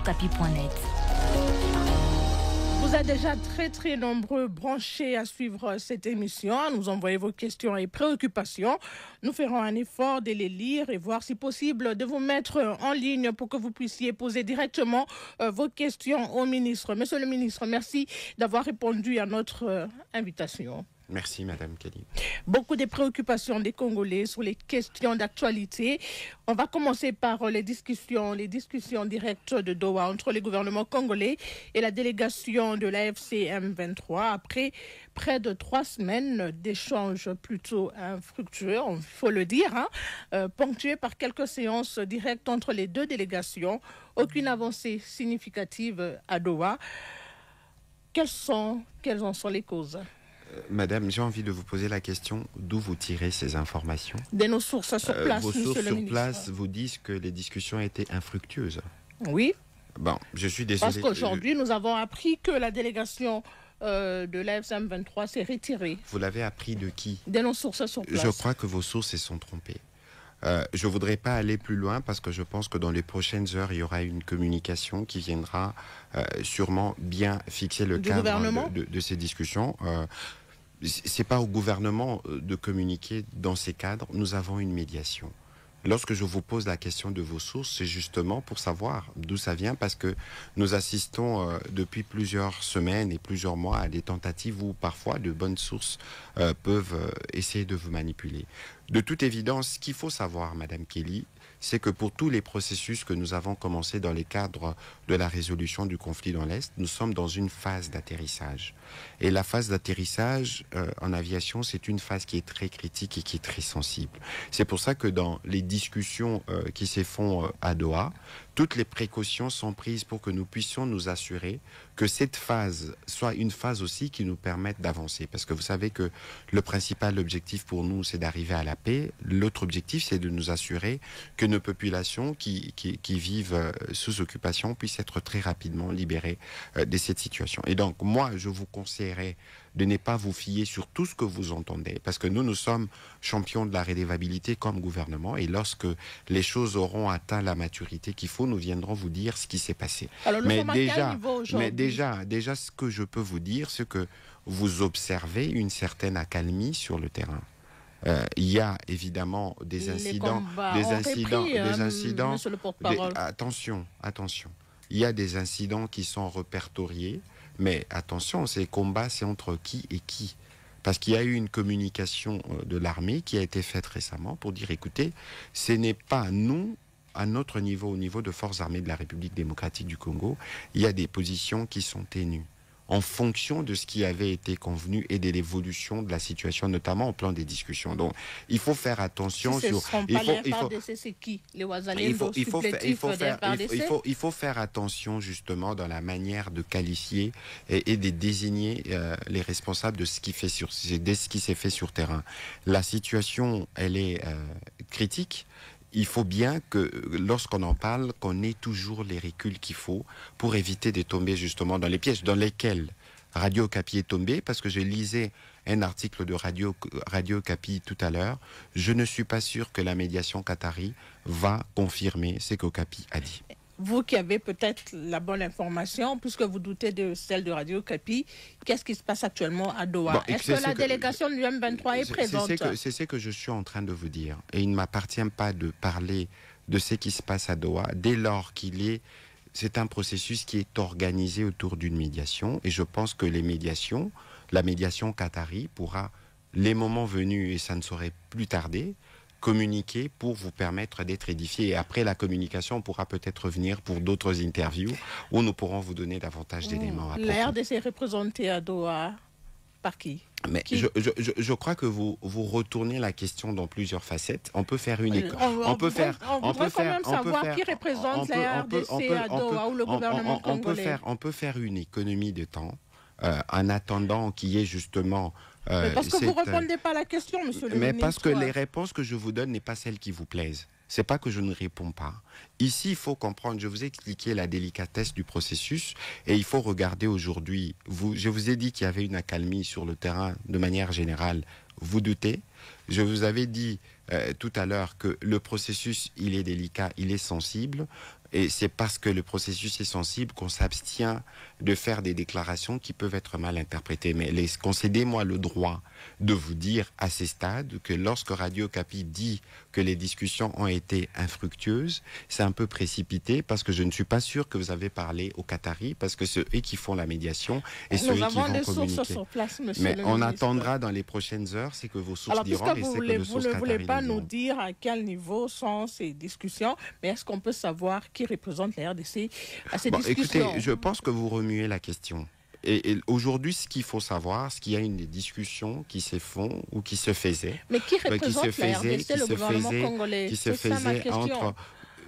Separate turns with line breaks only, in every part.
radiocapi.net.
Vous êtes déjà très nombreux branchés à suivre cette émission, à nous envoyer vos questions et préoccupations. Nous ferons un effort de les lire et voir si possible de vous mettre en ligne pour que vous puissiez poser directement vos questions au ministre. Monsieur le ministre, merci d'avoir répondu à notre invitation.
Merci, Madame Kelly.
Beaucoup de préoccupations des Congolais sur les questions d'actualité. On va commencer par les discussions directes de Doha entre le gouvernement congolais et la délégation de l'AFC M23. Après près de 3 semaines d'échanges plutôt infructueux, il faut le dire, ponctués par quelques séances directes entre les deux délégations. Aucune avancée significative à Doha. Quelles en sont les causes ?
Madame, j'ai envie de vous poser la question, d'où vous tirez ces informations ?
De nos sources sur place,
vos
monsieur
sources
le
sur
ministre.
place vous disent que les discussions étaient infructueuses.
Oui.
Bon, je suis désolé.
Parce qu'aujourd'hui, nous avons appris que la délégation de l'AFC M23 s'est retirée.
Vous l'avez appris de qui ?
De nos sources sur place.
Je crois que vos sources se sont trompées. Je ne voudrais pas aller plus loin parce que je pense que dans les prochaines heures, il y aura une communication qui viendra sûrement bien fixer le cadre de ces discussions. Ce n'est pas au gouvernement de communiquer dans ces cadres. Nous avons une médiation. Lorsque je vous pose la question de vos sources, c'est justement pour savoir d'où ça vient, parce que nous assistons depuis plusieurs semaines et plusieurs mois à des tentatives où parfois de bonnes sources peuvent essayer de vous manipuler. De toute évidence, ce qu'il faut savoir, Madame Kelly, c'est que pour tous les processus que nous avons commencés dans les cadres de la résolution du conflit dans l'Est, nous sommes dans une phase d'atterrissage. Et la phase d'atterrissage en aviation, c'est une phase qui est très critique et qui est très sensible. C'est pour ça que dans les discussions qui se font à Doha, toutes les précautions sont prises pour que nous puissions nous assurer que cette phase soit une phase aussi qui nous permette d'avancer. Parce que vous savez que le principal objectif pour nous, c'est d'arriver à la paix. L'autre objectif, c'est de nous assurer que nos populations qui vivent sous occupation puissent être très rapidement libérées de cette situation. Et donc, moi, je vous conseillerais de ne pas vous fier sur tout ce que vous entendez, parce que nous sommes champions de la redevabilité comme gouvernement, et lorsque les choses auront atteint la maturité qu'il faut, nous viendrons vous dire ce qui s'est passé.
Alors,
mais déjà, ce que je peux vous dire, c'est que vous observez une certaine accalmie sur le terrain. Il y a évidemment des incidents,
monsieur le porte-parole.
Attention. Il y a des incidents qui sont répertoriés, mais attention, ces combats, c'est entre qui et qui. Parce qu'il y a eu une communication de l'armée qui a été faite récemment pour dire, écoutez, ce n'est pas nous, à notre niveau, au niveau de forces armées de la République démocratique du Congo, il y a des positions qui sont ténues en fonction de ce qui avait été convenu et de l'évolution de la situation, notamment au plan des discussions. Donc, il faut faire attention
sur...
Il faut faire attention justement dans la manière de qualifier et de désigner les responsables de ce qui s'est fait sur terrain. La situation, elle est critique. Il faut bien que, lorsqu'on en parle, qu'on ait toujours les reculs qu'il faut pour éviter de tomber justement dans les pièges dans lesquels Radio Okapi est tombé, parce que je lisais un article de Radio Okapi tout à l'heure. Je ne suis pas sûr que la médiation qatari va confirmer ce qu'Okapi a dit.
Vous qui avez peut-être la bonne information, puisque vous doutez de celle de Radio Okapi, qu'est-ce qui se passe actuellement à Doha? Est-ce que la délégation du M23 est présente?
C'est ce que je suis en train de vous dire. Et il ne m'appartient pas de parler de ce qui se passe à Doha, dès lors c'est un processus qui est organisé autour d'une médiation. Et je pense que la médiation qatari pourra, les moments venus, et ça ne saurait plus tarder, communiquer pour vous permettre d'être édifié. Et après la communication, on pourra peut-être revenir pour d'autres interviews où nous pourrons vous donner davantage d'éléments.
La RDC est représentée à Doha par qui?
Mais je crois que vous retournez la question dans plusieurs facettes. On peut faire une
on peut savoir qui représente la RDC à Doha ou le gouvernement congolais.
On peut faire une économie de temps en attendant qu'il y ait justement...
mais parce que vous ne répondez pas à la question, monsieur le ministre.
Mais parce que les réponses que je vous donne n'est pas celles qui vous plaisent. C'est pas que je ne réponds pas. Ici, il faut comprendre, je vous ai expliqué la délicatesse du processus et il faut regarder aujourd'hui. Je vous ai dit qu'il y avait une accalmie sur le terrain de manière générale. Vous doutez? Je vous avais dit tout à l'heure que le processus, il est délicat, il est sensible. Et c'est parce que le processus est sensible qu'on s'abstient de faire des déclarations qui peuvent être mal interprétées. Mais concédez-moi le droit de vous dire à ces stades que lorsque Radio Okapi dit que les discussions ont été infructueuses, c'est un peu précipité parce que je ne suis pas sûr que vous avez parlé aux Qataris parce que c'est eux qui font la médiation et c'est eux qui vont communiquer. Nous avons des sources sur place, monsieur le ministre. Mais on attendra dans les prochaines heures, c'est que vos sources diront et c'est que nos sources qataries.
Vous ne voulez pas nous dire à quel niveau sont ces discussions, mais est-ce qu'on peut savoir qui représente la RDC à ces discussions?
Écoutez, je pense que vous remuez la question. Et aujourd'hui, ce qu'il faut savoir, c'est qu'il y a une discussion qui se font ou qui se faisait.
Mais qui représente la RDC, le gouvernement congolais?
Qui se faisait entre...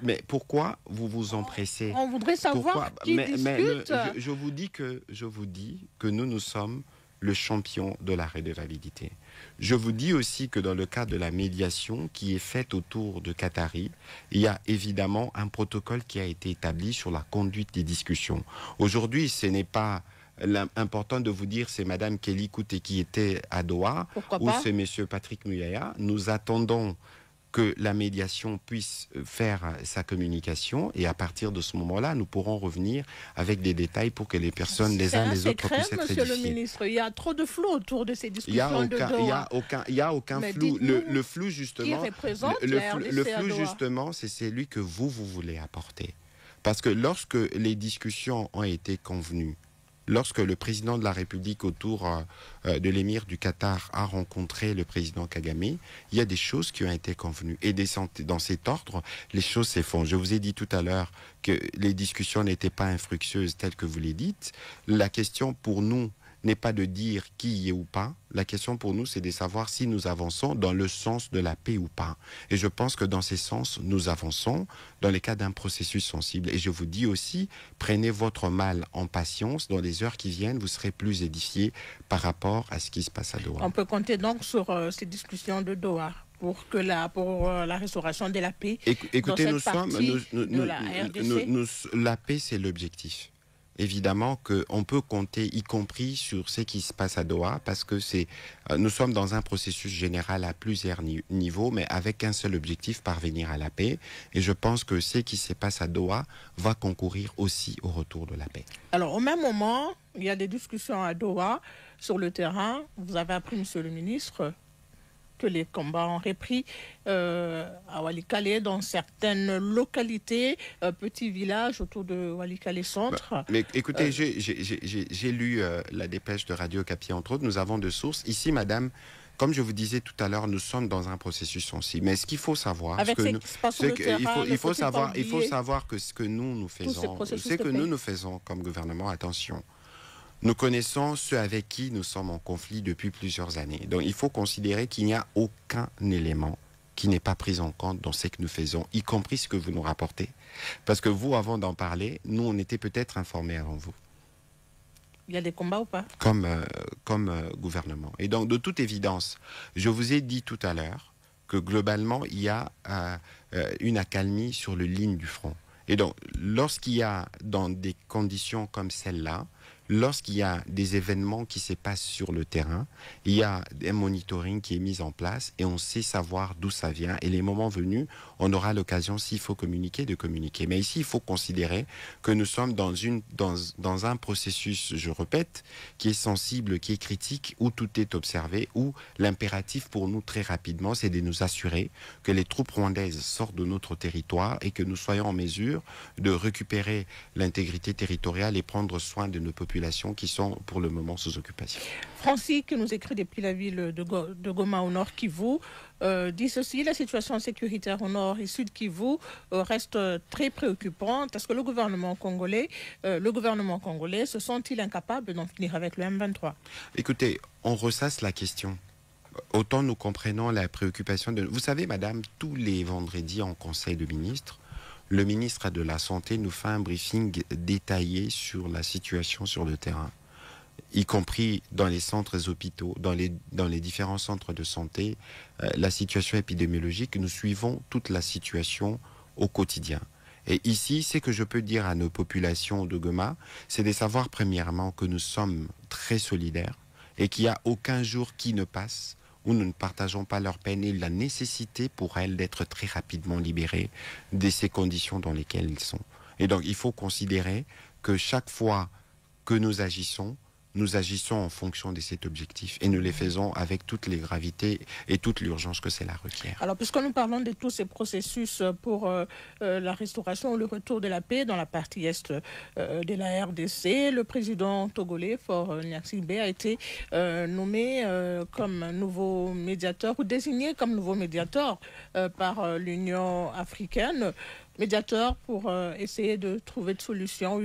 Mais pourquoi vous vous empressez?
On voudrait savoir qui discute.
Je vous dis que nous sommes le champion de la redevabilité. Je vous dis aussi que dans le cadre de la médiation qui est faite autour de Qatari, il y a évidemment un protocole qui a été établi sur la conduite des discussions. Aujourd'hui, ce n'est pas important de vous dire c'est Madame Kelly Kouté qui était à Doha ou c'est Monsieur Patrick Muyaya. Nous attendons que la médiation puisse faire sa communication et à partir de ce moment-là, nous pourrons revenir avec des détails pour que les personnes, les uns les autres, puissent être édifiées.
Monsieur le ministre, il y a trop de flou autour de ces discussions de Doha.
Il n'y a aucun flou. Le flou, justement,
le
flou, justement, c'est celui que vous voulez apporter. Parce que lorsque les discussions ont été convenues, lorsque le président de la République autour de l'émir du Qatar a rencontré le président Kagame, il y a des choses qui ont été convenues. Et dans cet ordre, les choses se font. Je vous ai dit tout à l'heure que les discussions n'étaient pas infructueuses telles que vous les dites. La question pour nous n'est pas de dire qui y est ou pas. La question pour nous, c'est de savoir si nous avançons dans le sens de la paix ou pas. Et je pense que dans ces sens, nous avançons dans le cas d'un processus sensible. Et je vous dis aussi, prenez votre mal en patience. Dans les heures qui viennent, vous serez plus édifiés par rapport à ce qui se passe à Doha.
On peut compter donc sur ces discussions de Doha pour la restauration de la paix.
Écoutez,
RDC.
La paix, c'est l'objectif. Évidemment qu'on peut compter, y compris sur ce qui se passe à Doha, parce que nous sommes dans un processus général à plusieurs niveaux, mais avec un seul objectif, parvenir à la paix. Et je pense que ce qui se passe à Doha va concourir aussi au retour de la paix.
Alors, au même moment, il y a des discussions à Doha sur le terrain. Vous avez appris, monsieur le ministre, que les combats ont repris à Walikale, dans certaines localités, petits villages autour de Walikale Centre.
Mais écoutez, j'ai lu la dépêche de Radio Okapi, entre autres. Nous avons deux sources. Ici, madame, comme je vous disais tout à l'heure, nous sommes dans un processus sensible. Mais ce qu'il faut savoir, il faut savoir que ce que nous faisons comme gouvernement, attention. Nous connaissons ceux avec qui nous sommes en conflit depuis plusieurs années. Donc il faut considérer qu'il n'y a aucun élément qui n'est pas pris en compte dans ce que nous faisons, y compris ce que vous nous rapportez. Parce que vous, avant d'en parler, nous, on était peut-être informés avant vous.
Il y a des combats ou pas?
Comme gouvernement. Et donc, de toute évidence, je vous ai dit tout à l'heure que globalement, il y a une accalmie sur le ligne du front. Et donc, lorsqu'il y a, dans des conditions comme celle-là, lorsqu'il y a des événements qui se passent sur le terrain, il y a un monitoring qui est mis en place et on sait savoir d'où ça vient. Et les moments venus, on aura l'occasion, s'il faut communiquer, de communiquer. Mais ici, il faut considérer que nous sommes dans un processus, je répète, qui est sensible, qui est critique, où tout est observé, où l'impératif pour nous, très rapidement, c'est de nous assurer que les troupes rwandaises sortent de notre territoire et que nous soyons en mesure de récupérer l'intégrité territoriale et prendre soin de nos populations qui sont pour le moment sous occupation.
Francis, qui nous écrit depuis la ville de Goma au nord Kivu, dit ceci: la situation sécuritaire au nord et sud Kivu reste très préoccupante. Est-ce que le gouvernement congolais se sent-il incapable d'en finir avec le M23?
Écoutez, on ressasse la question. Autant nous comprenons la préoccupation de... Vous savez, madame, tous les vendredis en conseil de ministres, le ministre de la Santé nous fait un briefing détaillé sur la situation sur le terrain, y compris dans les centres hôpitaux, dans les différents centres de santé, la situation épidémiologique. Nous suivons toute la situation au quotidien. Et ici, ce que je peux dire à nos populations de Goma, c'est de savoir premièrement que nous sommes très solidaires et qu'il n'y a aucun jour qui ne passe où nous ne partageons pas leur peine et la nécessité pour elles d'être très rapidement libérées de ces conditions dans lesquelles ils sont. Et donc, il faut considérer que chaque fois que nous agissons en fonction de cet objectif et nous les faisons avec toutes les gravités et toute l'urgence que cela requiert.
Alors, puisque nous parlons de tous ces processus pour la restauration ou le retour de la paix dans la partie est de la RDC, le président togolais, Faure Gnassingbé, a été nommé comme nouveau médiateur ou désigné comme nouveau médiateur par l'Union africaine. Médiateur pour essayer de trouver de solutions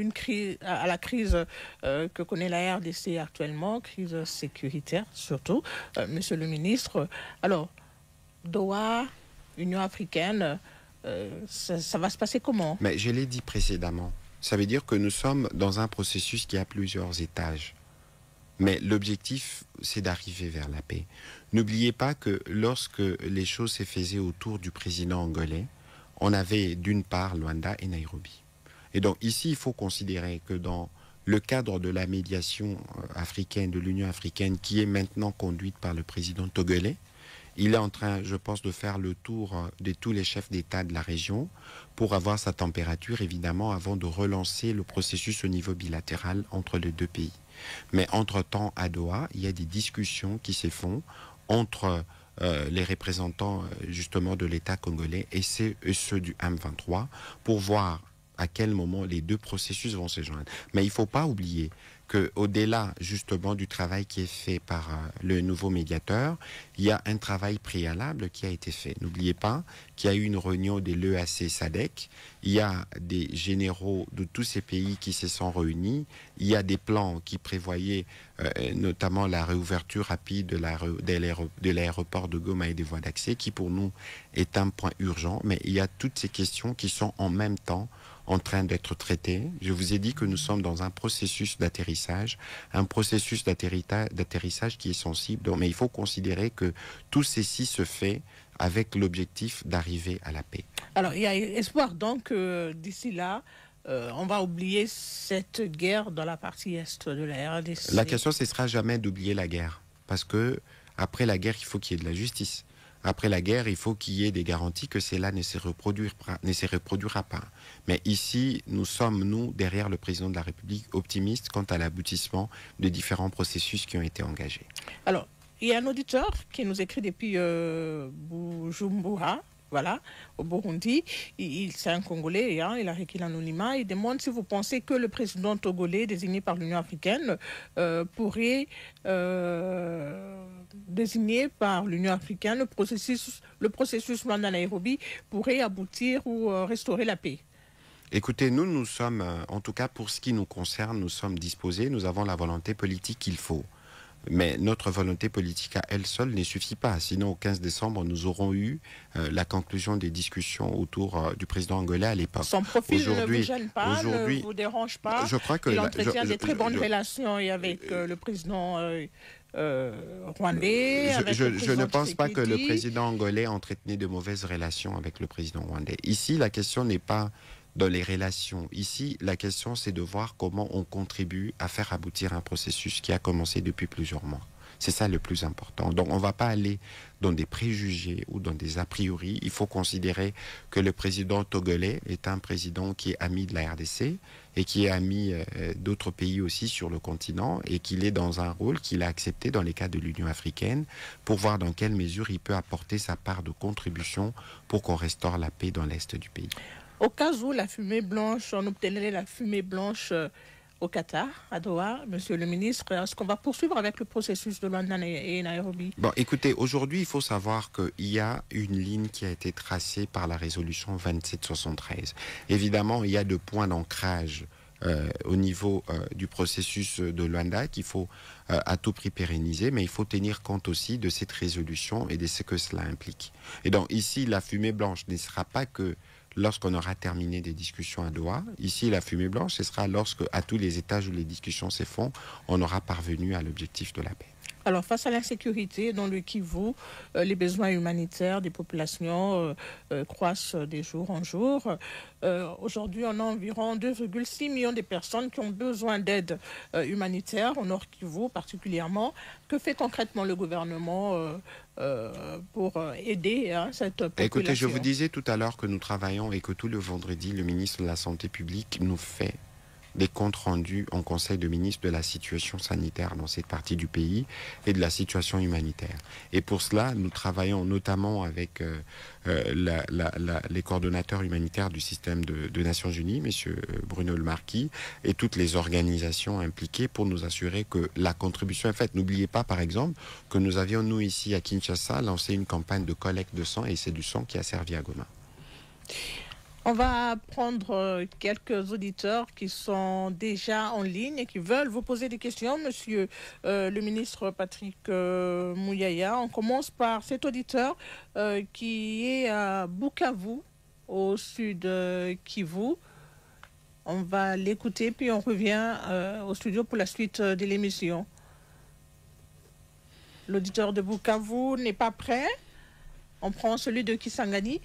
à la crise que connaît la RDC actuellement, crise sécuritaire surtout. Monsieur le ministre, alors, Doha, Union africaine, ça va se passer comment?
Mais je l'ai dit précédemment, ça veut dire que nous sommes dans un processus qui a plusieurs étages. Mais l'objectif, c'est d'arriver vers la paix. N'oubliez pas que lorsque les choses se faisaient autour du président angolais, on avait d'une part Luanda et Nairobi. Et donc ici, il faut considérer que dans le cadre de la médiation africaine, de l'Union africaine, qui est maintenant conduite par le président togolais, il est en train, je pense, de faire le tour de tous les chefs d'État de la région pour avoir sa température, évidemment, avant de relancer le processus au niveau bilatéral entre les deux pays. Mais entre-temps, à Doha, il y a des discussions qui se font entre les représentants justement de l'État congolais et ceux du M23 pour voir à quel moment les deux processus vont se joindre. Mais il ne faut pas oublier qu'au-delà justement du travail qui est fait par le nouveau médiateur, il y a un travail préalable qui a été fait. N'oubliez pas qu'il y a eu une réunion de l'EAC SADC, il y a des généraux de tous ces pays qui se sont réunis, il y a des plans qui prévoyaient notamment la réouverture rapide de l'aéroport de Goma et des voies d'accès, qui pour nous est un point urgent, mais il y a toutes ces questions qui sont en même temps en train d'être traitées. Je vous ai dit que nous sommes dans un processus d'atterrissage, qui est sensible, mais il faut considérer que tout ceci se fait avec l'objectif d'arriver à la paix.
Alors, il y a espoir donc d'ici là, on va oublier cette guerre dans la partie est de la RDC.
La question, ce ne sera jamais d'oublier la guerre, parce que après la guerre, il faut qu'il y ait de la justice. Après la guerre, il faut qu'il y ait des garanties que cela ne se reproduira pas. Mais ici, nous sommes, derrière le président de la République, optimistes quant à l'aboutissement de différents processus qui ont été engagés.
Alors, il y a un auditeur qui nous écrit depuis Bujumbura, voilà, au Burundi. C'est un Congolais, hein, il a requis l'anonymat. Il demande si vous pensez que le président togolais désigné par l'Union africaine pourrait désigné par l'Union africaine, le processus Luanda-Nairobi pourrait aboutir ou restaurer la paix.
Écoutez, nous sommes, en tout cas pour ce qui nous concerne, nous sommes disposés, nous avons la volonté politique qu'il faut. Mais notre volonté politique à elle seule ne suffit pas. Sinon, au 15 décembre, nous aurons eu la conclusion des discussions autour du président angolais à l'époque.
Son profil ne vous gêne pas, ne vous dérange pas.
Je crois que
il entretient des très bonnes relations avec le président rwandais.
Je ne pense pas que le président angolais entretenait de mauvaises relations avec le président rwandais. Ici, la question n'est pas dans les relations. Ici, la question, c'est de voir comment on contribue à faire aboutir un processus qui a commencé depuis plusieurs mois. C'est ça le plus important. Donc, on ne va pas aller dans des préjugés ou dans des a priori. Il faut considérer que le président togolais est un président qui est ami de la RDC et qui est ami d'autres pays aussi sur le continent et qu'il est dans un rôle qu'il a accepté dans les cas de l'Union africaine pour voir dans quelle mesure il peut apporter sa part de contribution pour qu'on restaure la paix dans l'est du pays.
Au cas où la fumée blanche, on obtenait la fumée blanche au Qatar, à Doha, monsieur le ministre, est-ce qu'on va poursuivre avec le processus de Luanda et Nairobi?
Bon, écoutez, aujourd'hui, il faut savoir qu'il y a une ligne qui a été tracée par la résolution 2773. Évidemment, il y a deux points d'ancrage au niveau du processus de Luanda qu'il faut à tout prix pérenniser, mais il faut tenir compte aussi de cette résolution et de ce que cela implique. Et donc ici, la fumée blanche ne sera pas que lorsqu'on aura terminé des discussions à Doha. Ici, la fumée blanche, ce sera lorsque, à tous les étages où les discussions se font, on aura parvenu à l'objectif de la paix.
Alors, face à l'insécurité dans le Kivu, les besoins humanitaires des populations croissent de jour en jour. Aujourd'hui, on a environ 2,6 millions de personnes qui ont besoin d'aide humanitaire au Nord Kivu particulièrement. Que fait concrètement le gouvernement pour aider cette population?
Écoutez, je vous disais tout à l'heure que nous travaillons et que tout le vendredi, le ministre de la Santé publique nous fait des comptes rendus en Conseil de ministres de la situation sanitaire dans cette partie du pays et de la situation humanitaire. Et pour cela, nous travaillons notamment avec les coordonnateurs humanitaires du système de Nations Unies, M. Bruno Le Marquis, et toutes les organisations impliquées pour nous assurer que la contribution est faite. N'oubliez pas, par exemple, que nous avions, nous, ici à Kinshasa, lancé une campagne de collecte de sang, et c'est du sang qui a servi à Goma.
On va prendre quelques auditeurs qui sont déjà en ligne et qui veulent vous poser des questions. Monsieur le ministre Patrick Muyaya, on commence par cet auditeur qui est à Bukavu, au sud Kivu. On va l'écouter, puis on revient au studio pour la suite de l'émission. L'auditeur de Bukavu n'est pas prêt. On prend celui de Kisangani.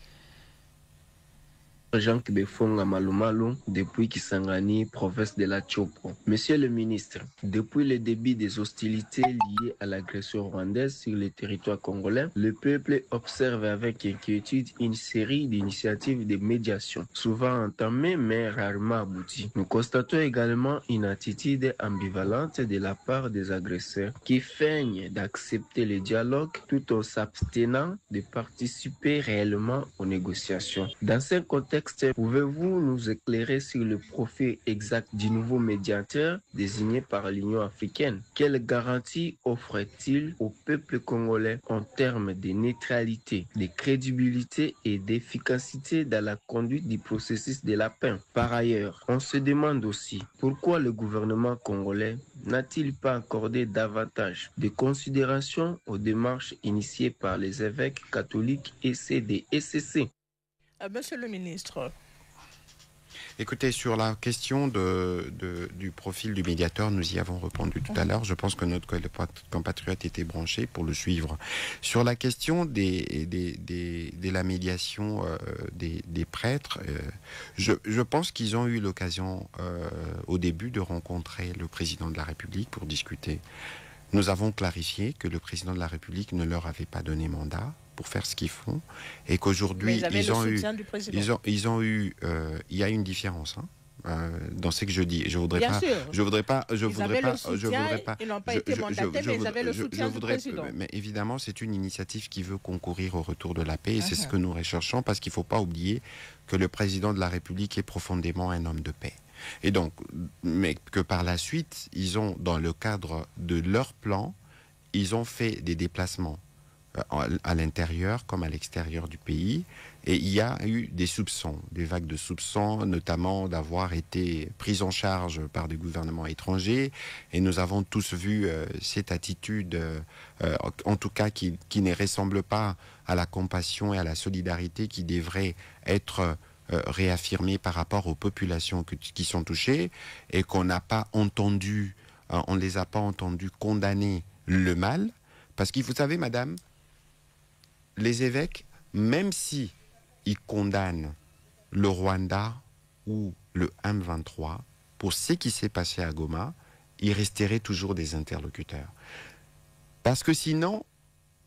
Jean Kibefonga Malumalu, depuis Kisangani, province de la Tchopo. Monsieur le ministre, depuis le début des hostilités liées à l'agression rwandaise sur le territoire congolais, le peuple observe avec inquiétude une série d'initiatives de médiation, souvent entamées mais rarement abouties. Nous constatons également une attitude ambivalente de la part des agresseurs qui feignent d'accepter le dialogue tout en s'abstenant de participer réellement aux négociations. Dans ce contexte, pouvez-vous nous éclairer sur le profil exact du nouveau médiateur désigné par l'Union africaine? Quelles garanties offre-t-il au peuple congolais en termes de neutralité, de crédibilité et d'efficacité dans la conduite du processus de la paix? Par ailleurs, on se demande aussi pourquoi le gouvernement congolais n'a-t-il pas accordé davantage de considération aux démarches initiées par les évêques catholiques et CDSCC?
Monsieur le ministre.
Écoutez, sur la question du profil du médiateur, nous y avons répondu tout à l'heure. Je pense que notre compatriote était branché pour le suivre. Sur la question de la médiation des prêtres, je pense qu'ils ont eu l'occasion au début de rencontrer le président de la République pour discuter. Nous avons clarifié que le président de la République ne leur avait pas donné mandat pour faire ce qu'ils font et qu'aujourd'hui il y a une différence dans ce que je dis. Je voudrais pas.
Ils n'ont pas été mandatés, mais ils avaient le soutien du président.
Mais évidemment, c'est une initiative qui veut concourir au retour de la paix et c'est ce que nous recherchons parce qu'il ne faut pas oublier que le président de la République est profondément un homme de paix. Et donc, mais que par la suite, ils ont, dans le cadre de leur plan, ils ont fait des déplacements à l'intérieur comme à l'extérieur du pays. Et il y a eu des soupçons, des vagues de soupçons, notamment d'avoir été pris en charge par des gouvernements étrangers. Et nous avons tous vu cette attitude, en tout cas qui ne ressemble pas à la compassion et à la solidarité qui devrait être réaffirmée par rapport aux populations qui sont touchées et qu'on n'a pas entendu, on ne les a pas entendus condamner le mal. Parce que vous savez, madame, les évêques, même si ils condamnent le Rwanda ou le M23 pour ce qui s'est passé à Goma, ils resteraient toujours des interlocuteurs. Parce que sinon,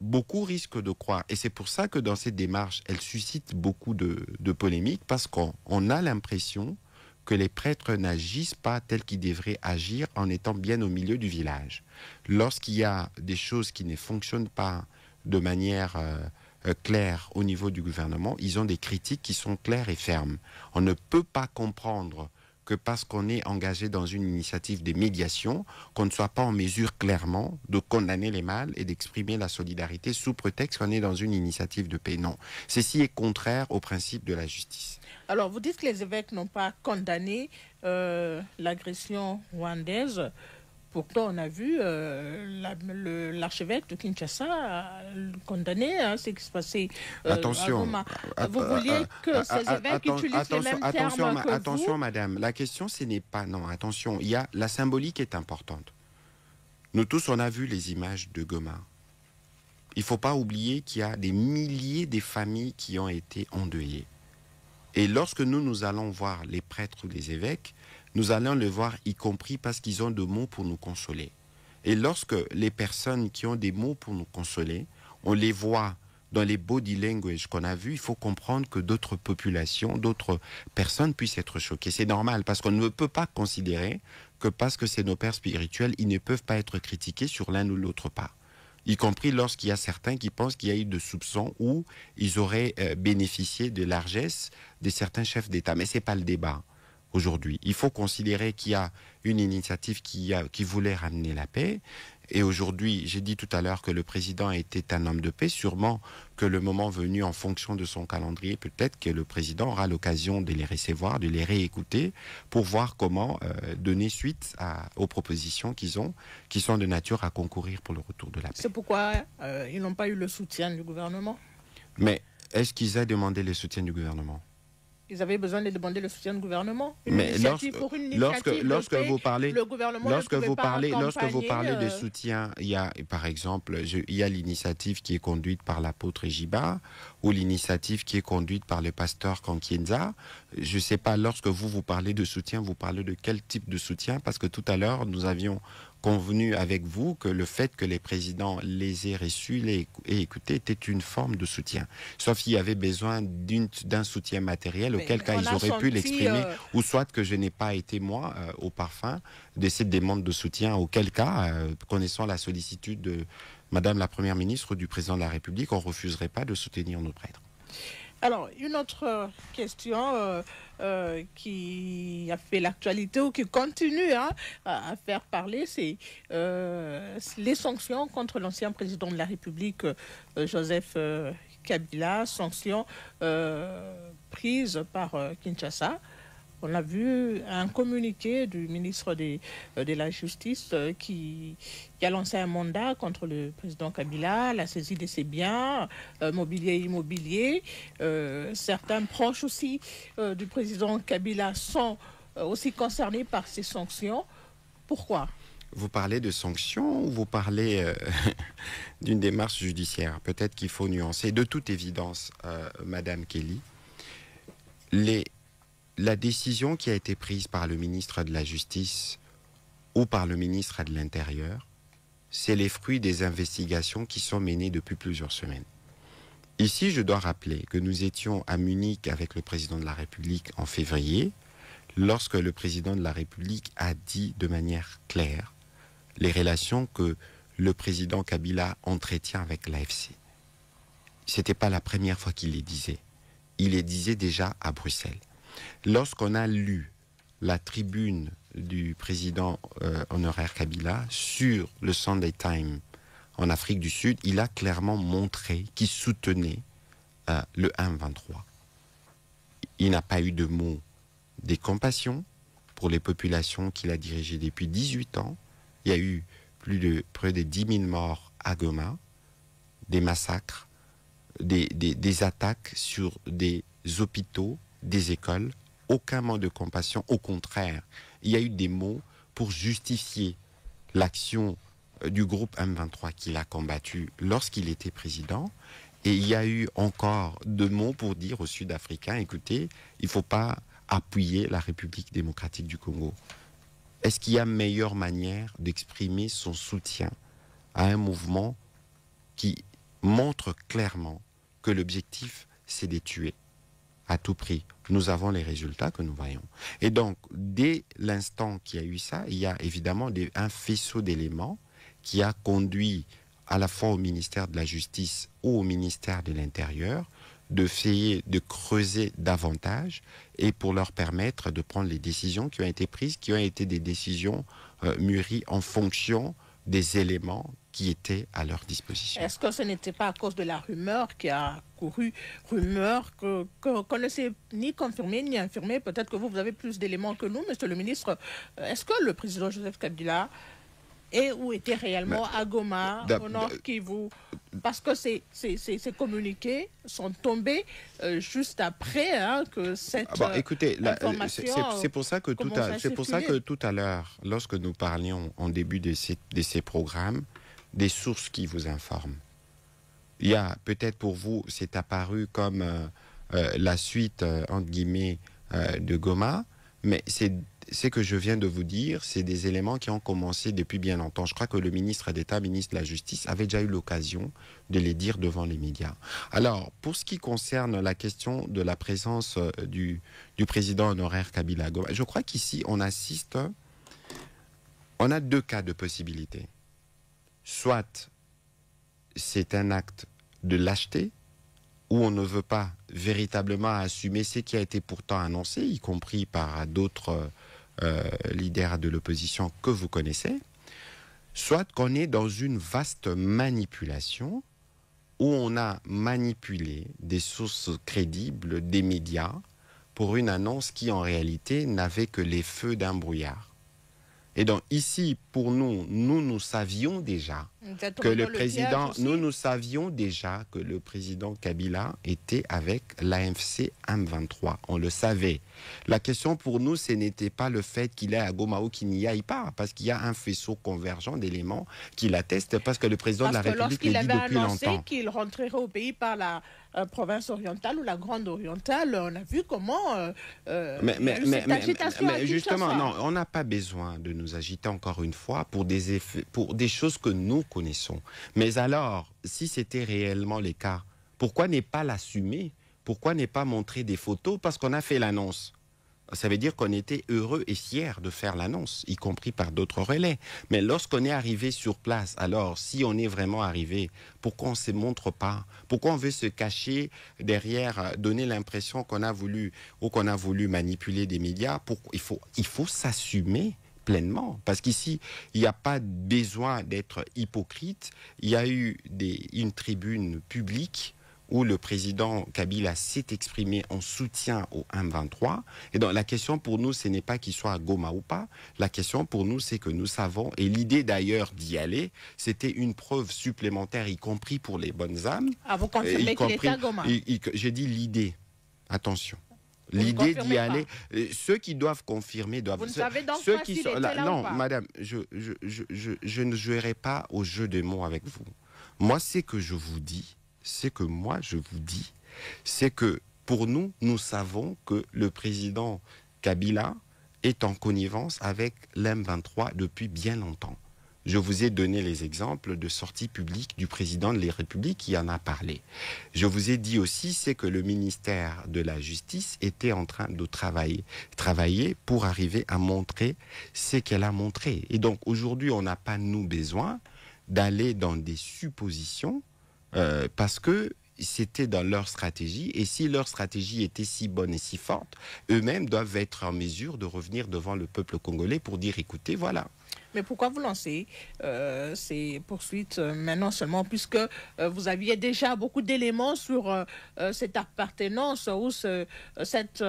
beaucoup risquent de croire. Et c'est pour ça que dans cette démarche, elle suscite beaucoup de polémiques, parce qu'on a l'impression que les prêtres n'agissent pas tels qu'ils devraient agir en étant bien au milieu du village. Lorsqu'il y a des choses qui ne fonctionnent pas de manière claire au niveau du gouvernement, ils ont des critiques qui sont claires et fermes. On ne peut pas comprendre que parce qu'on est engagé dans une initiative de médiation, qu'on ne soit pas en mesure clairement de condamner les mal et d'exprimer la solidarité sous prétexte qu'on est dans une initiative de paix. Non, ceci est contraire au principe de la justice.
Alors, vous dites que les évêques n'ont pas condamné l'agression rwandaise. Pourtant, on a vu l'archevêque de Kinshasa condamner ce qui se passait à Goma. Vous vouliez que ces évêques utilisent les mêmes termes que
attention, madame. La question, ce n'est pas... Non, attention. La symbolique est importante. Nous tous, on a vu les images de Goma. Il ne faut pas oublier qu'il y a des milliers de familles qui ont été endeuillées. Et lorsque nous allons voir les prêtres ou les évêques, nous allons les voir y compris parce qu'ils ont des mots pour nous consoler. Et lorsque les personnes qui ont des mots pour nous consoler, on les voit dans les body language qu'on a vus, il faut comprendre que d'autres populations, d'autres personnes puissent être choquées. C'est normal parce qu'on ne peut pas considérer que parce que c'est nos pères spirituels, ils ne peuvent pas être critiqués sur l'un ou l'autre pas. Y compris lorsqu'il y a certains qui pensent qu'il y a eu de soupçons où ils auraient bénéficié de largesse de certains chefs d'État. Mais ce n'est pas le débat aujourd'hui. Il faut considérer qu'il y a une initiative qui voulait ramener la paix. Et aujourd'hui, j'ai dit tout à l'heure que le président était un homme de paix. Sûrement que le moment venu, en fonction de son calendrier, peut-être que le président aura l'occasion de les recevoir, de les réécouter, pour voir comment donner suite aux propositions qui sont de nature à concourir pour le retour de la paix.
C'est pourquoi ils n'ont pas eu le soutien du gouvernement.
Mais est-ce qu'ils aient demandé le soutien du gouvernement?
Ils avaient besoin de demander le soutien du gouvernement.
Mais lorsque vous parlez de soutien, il y a par exemple, il y a l'initiative qui est conduite par l'apôtre Jiba ou l'initiative qui est conduite par le pasteur Kankienza. Je ne sais pas, lorsque vous parlez de soutien, vous parlez de quel type de soutien? Parce que tout à l'heure, nous avions convenu avec vous que le fait que les présidents les aient reçus, les aient écoutés, était une forme de soutien. Sauf qu'il y avait besoin d'un soutien matériel, auquel cas ils auraient pu l'exprimer, ou soit que je n'ai pas été, moi, au parfum de cette demande de soutien, auquel cas, connaissant la sollicitude de Madame la Première ministre ou du Président de la République, on ne refuserait pas de soutenir nos prêtres.
Alors, une autre question qui a fait l'actualité ou qui continue à faire parler, c'est les sanctions contre l'ancien président de la République, Joseph Kabila, sanctions prises par Kinshasa. On a vu un communiqué du ministre de la Justice qui a lancé un mandat contre le président Kabila, la saisie de ses biens, mobilier et immobilier. Certains proches aussi du président Kabila sont aussi concernés par ces sanctions. Pourquoi ?
Vous parlez de sanctions ou vous parlez d'une démarche judiciaire? Peut-être qu'il faut nuancer. De toute évidence, Madame Kelly, la décision qui a été prise par le ministre de la Justice ou par le ministre de l'Intérieur, c'est les fruits des investigations qui sont menées depuis plusieurs semaines. Ici, je dois rappeler que nous étions à Munich avec le président de la République en février, lorsque le président de la République a dit de manière claire les relations que le président Kabila entretient avec l'AFC. Ce n'était pas la première fois qu'il les disait. Il les disait déjà à Bruxelles. Lorsqu'on a lu la tribune du président honoraire Kabila sur le Sunday Times en Afrique du Sud, il a clairement montré qu'il soutenait le M23. Il n'a pas eu de mot de compassion pour les populations qu'il a dirigées depuis 18 ans. Il y a eu près de 10 000 morts à Goma, des massacres, des attaques sur des hôpitaux, des écoles, aucun mot de compassion. Au contraire, il y a eu des mots pour justifier l'action du groupe M23 qu'il a combattu lorsqu'il était président. Et il y a eu encore deux mots pour dire aux Sud-Africains, écoutez, il ne faut pas appuyer la République démocratique du Congo. Est-ce qu'il y a meilleure manière d'exprimer son soutien à un mouvement qui montre clairement que l'objectif, c'est de tuer à tout prix? Nous avons les résultats que nous voyons. Et donc, dès l'instant qu'il y a eu ça, il y a évidemment un faisceau d'éléments qui a conduit à la fois au ministère de la Justice ou au ministère de l'Intérieur d'essayer de creuser davantage et pour leur permettre de prendre les décisions qui ont été prises, qui ont été des décisions mûries en fonction des éléments qui étaient à leur disposition.
Est-ce que ce n'était pas à cause de la rumeur qui a couru, rumeur qu'on ne sait ni confirmer ni infirmer? Peut-être que vous avez plus d'éléments que nous, monsieur le ministre. Est-ce que le président Joseph Kabila et où était réellement à Goma, au Nord Kivu? Parce que ces communiqués sont tombés juste après que cette
écoutez,
information
c'est pour ça que tout à l'heure, lorsque nous parlions en début de ces programmes, des sources qui vous informent. Il y a peut-être pour vous, c'est apparu comme la suite, entre guillemets, de Goma, mais ce que je viens de vous dire, c'est des éléments qui ont commencé depuis bien longtemps. Je crois que le ministre d'État, ministre de la Justice, avait déjà eu l'occasion de les dire devant les médias. Alors, pour ce qui concerne la question de la présence du président honoraire Kabila à Goma, je crois qu'ici, on a deux cas de possibilité. Soit c'est un acte de lâcheté, où on ne veut pas véritablement assumer ce qui a été pourtant annoncé, y compris par d'autres leaders de l'opposition que vous connaissez, soit qu'on est dans une vaste manipulation où on a manipulé des sources crédibles, des médias, pour une annonce qui en réalité n'avait que les feux d'un brouillard. Et donc ici, pour nous savions déjà que nous savions déjà que le président Kabila était avec l'AFC M23. On le savait. La question pour nous, ce n'était pas le fait qu'il est à Goma ou qu'il n'y aille pas, parce qu'il y a un faisceau convergent d'éléments qui l'attestent, parce que le président de la République le dit depuis longtemps.
Parce que lorsqu'il avait annoncé qu'il rentrerait au pays par la province orientale ou la grande orientale, on a vu comment cette agitation
mais justement, non, on n'a pas besoin de nous agiter encore une fois pour des choses que nous connaissons. Mais alors, si c'était réellement le cas, pourquoi ne pas l'assumer? Pourquoi ne pas montrer des photos? Parce qu'on a fait l'annonce. Ça veut dire qu'on était heureux et fiers de faire l'annonce, y compris par d'autres relais. Mais lorsqu'on est arrivé sur place, alors, si on est vraiment arrivé, pourquoi on ne se montre pas? Pourquoi on veut se cacher derrière, donner l'impression qu'on a voulu manipuler des médias? Il faut s'assumer pleinement. Parce qu'ici, il n'y a pas besoin d'être hypocrite. Il y a eu une tribune publique où le président Kabila s'est exprimé en soutien au M23. Et donc la question pour nous, ce n'est pas qu'il soit à Goma ou pas. La question pour nous, c'est que nous savons, et l'idée d'ailleurs d'y aller, c'était une preuve supplémentaire, y compris pour les bonnes âmes.
Ah, vous confirmez qu'il était à Goma?
J'ai dit l'idée. Attention. L'idée d'y aller, ceux qui doivent confirmer doivent...
Vous ne savez donc pas s'il était là
non,
ou pas?
madame, je ne jouerai pas au jeu de mots avec vous. Moi, c'est que je vous dis, c'est que pour nous, nous savons que le président Kabila est en connivence avec l'M23 depuis bien longtemps. Je vous ai donné les exemples de sorties publiques du président de la République qui en a parlé. Je vous ai dit aussi, c'est que le ministère de la Justice était en train de travailler pour arriver à montrer ce qu'elle a montré. Et donc aujourd'hui, on n'a pas, nous, besoin d'aller dans des suppositions parce que c'était dans leur stratégie, et si leur stratégie était si bonne et si forte, eux-mêmes doivent être en mesure de revenir devant le peuple congolais pour dire, écoutez, voilà.
Mais pourquoi vous lancez ces poursuites maintenant seulement, puisque vous aviez déjà beaucoup d'éléments sur cette appartenance ou cette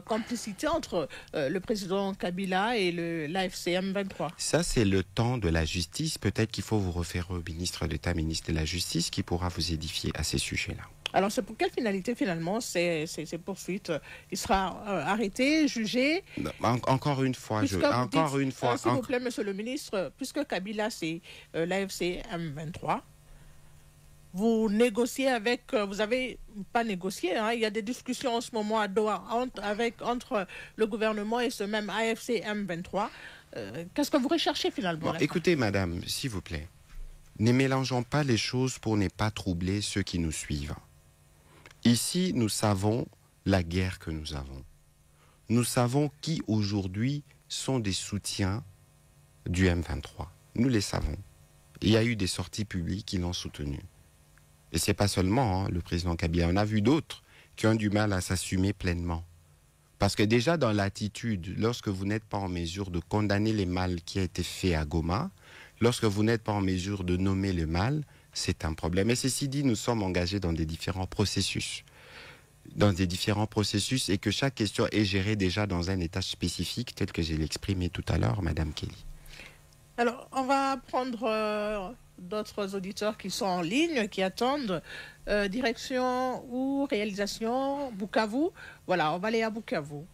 complicité entre le président Kabila et l'AFC M23?
Ça, c'est le temps de la justice. Peut-être qu'il faut vous référer au ministre d'État, ministre de la Justice, qui pourra vous édifier à ces sujets-là.
Alors, c'est pour quelle finalité, finalement, ces poursuites? Il sera arrêté, jugé?
Encore une fois, s'il
vous plaît, monsieur le ministre, puisque Kabila, c'est l'AFC M23, vous négociez avec... vous n'avez pas négocié, hein, il y a des discussions en ce moment à Doha entre le gouvernement et ce même AFC M23. Qu'est-ce que vous recherchez, finalement?
Écoutez, madame, s'il vous plaît, ne mélangeons pas les choses pour ne pas troubler ceux qui nous suivent. Ici, nous savons la guerre que nous avons. Nous savons qui aujourd'hui sont des soutiens du M23. Nous les savons. Il y a eu des sorties publiques qui l'ont soutenu. Et ce n'est pas seulement le président Kabila. On a vu d'autres qui ont du mal à s'assumer pleinement. Parce que déjà dans l'attitude, lorsque vous n'êtes pas en mesure de condamner les mal qui a été fait à Goma, lorsque vous n'êtes pas en mesure de nommer le mal, c'est un problème. Et ceci dit, nous sommes engagés dans des différents processus. dans des différents processus et que chaque question est gérée déjà dans un état spécifique tel que je l'ai exprimé tout à l'heure, Madame Kelly.
Alors, on va prendre d'autres auditeurs qui sont en ligne, qui attendent. Direction ou réalisation, Bukavu. Voilà, on va aller à Bukavu.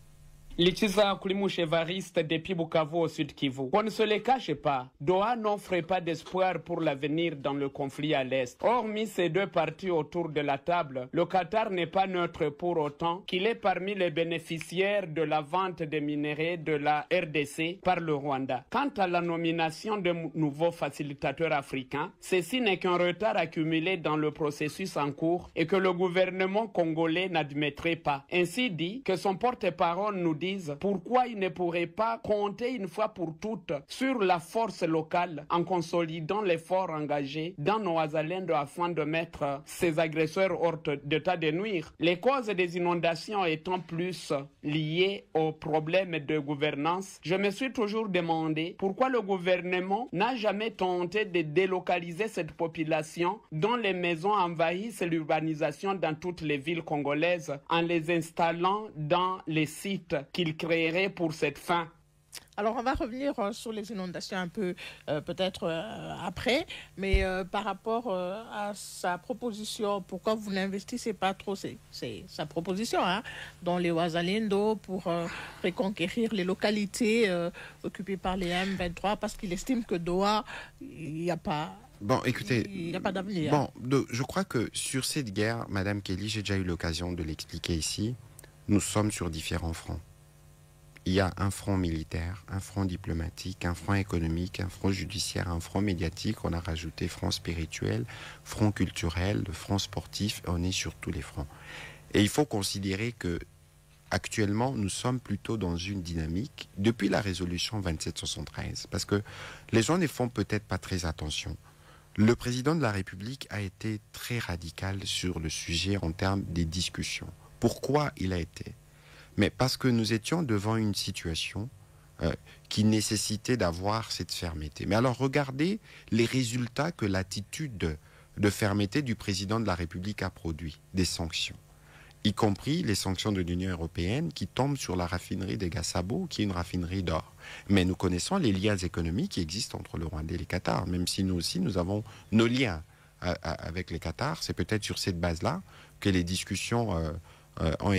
Lichiza Kulimushe Evariste depuis Bukavu au Sud Kivu. On ne se le cache pas, Doha n'offre pas d'espoir pour l'avenir dans le conflit à l'Est. Hormis ces deux parties autour de la table, le Qatar n'est pas neutre pour autant qu'il est parmi les bénéficiaires de la vente des minerais de la RDC par le Rwanda. Quant à la nomination de nouveaux facilitateurs africains, ceci n'est qu'un retard accumulé dans le processus en cours et que le gouvernement congolais n'admettrait pas. Ainsi dit, que son porte-parole nous dit pourquoi il ne pourrait pas compter une fois pour toutes sur la force locale en consolidant l'effort engagé dans nos Ouazalendo afin de mettre ces agresseurs hors d'état de nuire. Les causes des inondations étant plus liées aux problèmes de gouvernance, je me suis toujours demandé pourquoi le gouvernement n'a jamais tenté de délocaliser cette population dont les maisons envahissent l'urbanisation dans toutes les villes congolaises en les installant dans les sites qu'il créerait pour cette fin.
Alors, on va revenir sur les inondations un peu, peut-être après, mais par rapport à sa proposition, pourquoi vous n'investissez pas trop, c'est sa proposition, hein, dans les Ouazalendo pour reconquérir les localités occupées par les M23, parce qu'il estime que Doha, il n'y a pas...
Bon, écoutez,
il n'y a pas d'avenir.
Bon, je crois que sur cette guerre, Madame Kelly, j'ai déjà eu l'occasion de l'expliquer ici, nous sommes sur différents fronts. Il y a un front militaire, un front diplomatique, un front économique, un front judiciaire, un front médiatique. On a rajouté front spirituel, front culturel, le front sportif. On est sur tous les fronts. Et il faut considérer que actuellement, nous sommes plutôt dans une dynamique depuis la résolution 2773, parce que les gens ne font peut-être pas très attention. Le président de la République a été très radical sur le sujet en termes des discussions. Pourquoi il a été ? Mais parce que nous étions devant une situation qui nécessitait d'avoir cette fermeté. Mais alors regardez les résultats que l'attitude de fermeté du président de la République a produit, des sanctions, y compris les sanctions de l'Union européenne qui tombent sur la raffinerie de Gassabo, qui est une raffinerie d'or. Mais nous connaissons les liens économiques qui existent entre le Rwanda et le Qatar, même si nous aussi nous avons nos liens avec le Qatar. C'est peut-être sur cette base-là que les discussions ont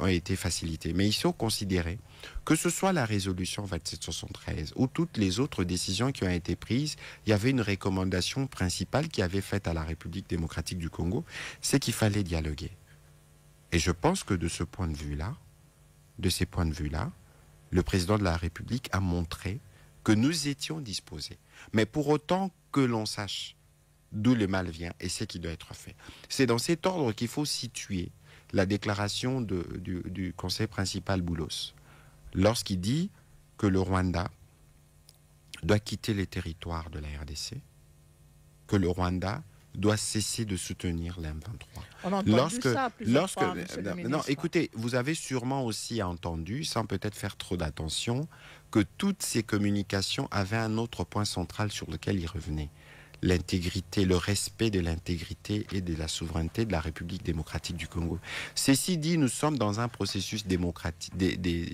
été facilitées. Mais il faut considérer que ce soit la résolution 2773 ou toutes les autres décisions qui ont été prises, il y avait une recommandation principale qui avait faite à la République démocratique du Congo, c'est qu'il fallait dialoguer. Et je pense que de ces points de vue-là, le président de la République a montré que nous étions disposés. Mais pour autant que l'on sache d'où le mal vient et ce qui doit être fait. C'est dans cet ordre qu'il faut situer la déclaration du conseil principal Boulos, lorsqu'il dit que le Rwanda doit quitter les territoires de la RDC, que le Rwanda doit cesser de soutenir l'M23.
On a entendu ça plusieurs fois, monsieur le ministre.
Non, écoutez, vous avez sûrement aussi entendu, sans peut-être faire trop d'attention, que toutes ces communications avaient un autre point central sur lequel ils revenaient. L'intégrité, le respect de l'intégrité et de la souveraineté de la République démocratique du Congo. Ceci dit, nous sommes dans un processus démocratique,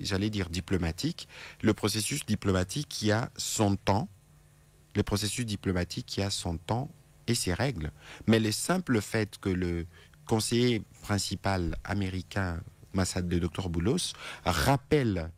j'allais dire diplomatique, le processus diplomatique qui a son temps, et ses règles. Mais le simple fait que le conseiller principal américain, le Dr Boulos, rappelle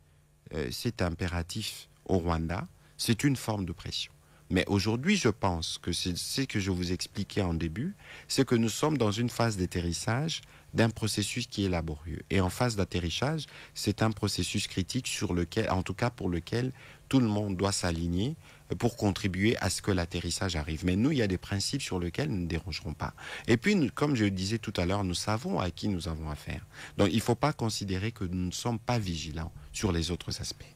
cet impératif au Rwanda, c'est une forme de pression. Mais aujourd'hui, je pense que c'est ce que je vous expliquais en début, c'est que nous sommes dans une phase d'atterrissage d'un processus qui est laborieux. Et en phase d'atterrissage, c'est un processus critique sur lequel, en tout cas pour lequel tout le monde doit s'aligner pour contribuer à ce que l'atterrissage arrive. Mais nous, il y a des principes sur lesquels nous ne dérangerons pas. Et puis, nous, comme je le disais tout à l'heure, nous savons à qui nous avons affaire. Donc, il ne faut pas considérer que nous ne sommes pas vigilants sur les autres aspects.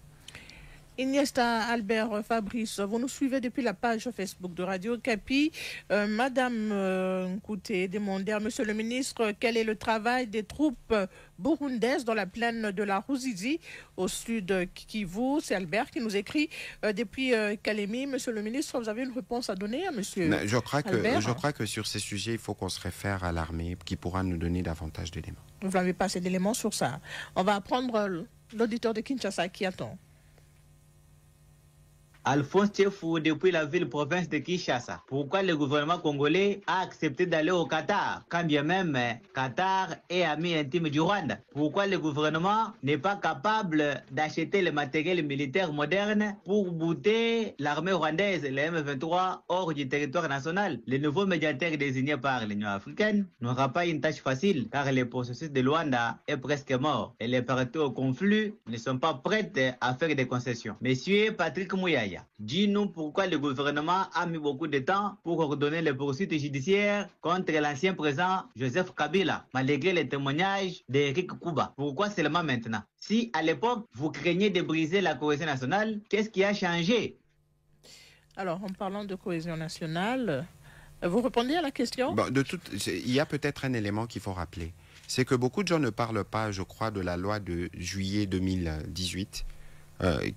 Iniesta Albert Fabrice, vous nous suivez depuis la page Facebook de Radio Okapi. Madame Nkouté demandait à Monsieur le ministre quel est le travail des troupes burundaises dans la plaine de la Ruzizi au sud Kivu. C'est Albert qui nous écrit depuis Kalemi. Monsieur le ministre, vous avez une réponse à donner à Monsieur
Albert? Je crois que sur ces sujets, il faut qu'on se réfère à l'armée qui pourra nous donner davantage d'éléments.
Vous n'avez pas assez d'éléments sur ça. On va prendre l'auditeur de Kinshasa qui attend.
Alphonse Tchefou depuis la ville-province de Kinshasa. Pourquoi le gouvernement congolais a accepté d'aller au Qatar, quand bien même Qatar est ami intime du Rwanda? Pourquoi le gouvernement n'est pas capable d'acheter le matériel militaire moderne pour bouter l'armée rwandaise, le M23, hors du territoire national? Le nouveau médiateur désigné par l'Union africaine n'aura pas une tâche facile, car le processus de Luanda est presque mort et les parties au conflit ne sont pas prêtes à faire des concessions. Monsieur Patrick Mouyaya, dis-nous pourquoi le gouvernement a mis beaucoup de temps pour ordonner les poursuites judiciaires contre l'ancien président Joseph Kabila, malgré les témoignages d'Eric Kouba. Pourquoi seulement maintenant? Si à l'époque, vous craignez de briser la cohésion nationale, qu'est-ce qui a changé?
Alors, en parlant de cohésion nationale, vous répondez à la question?
Il y a peut-être un élément qu'il faut rappeler. C'est que beaucoup de gens ne parlent pas, je crois, de la loi de juillet 2018,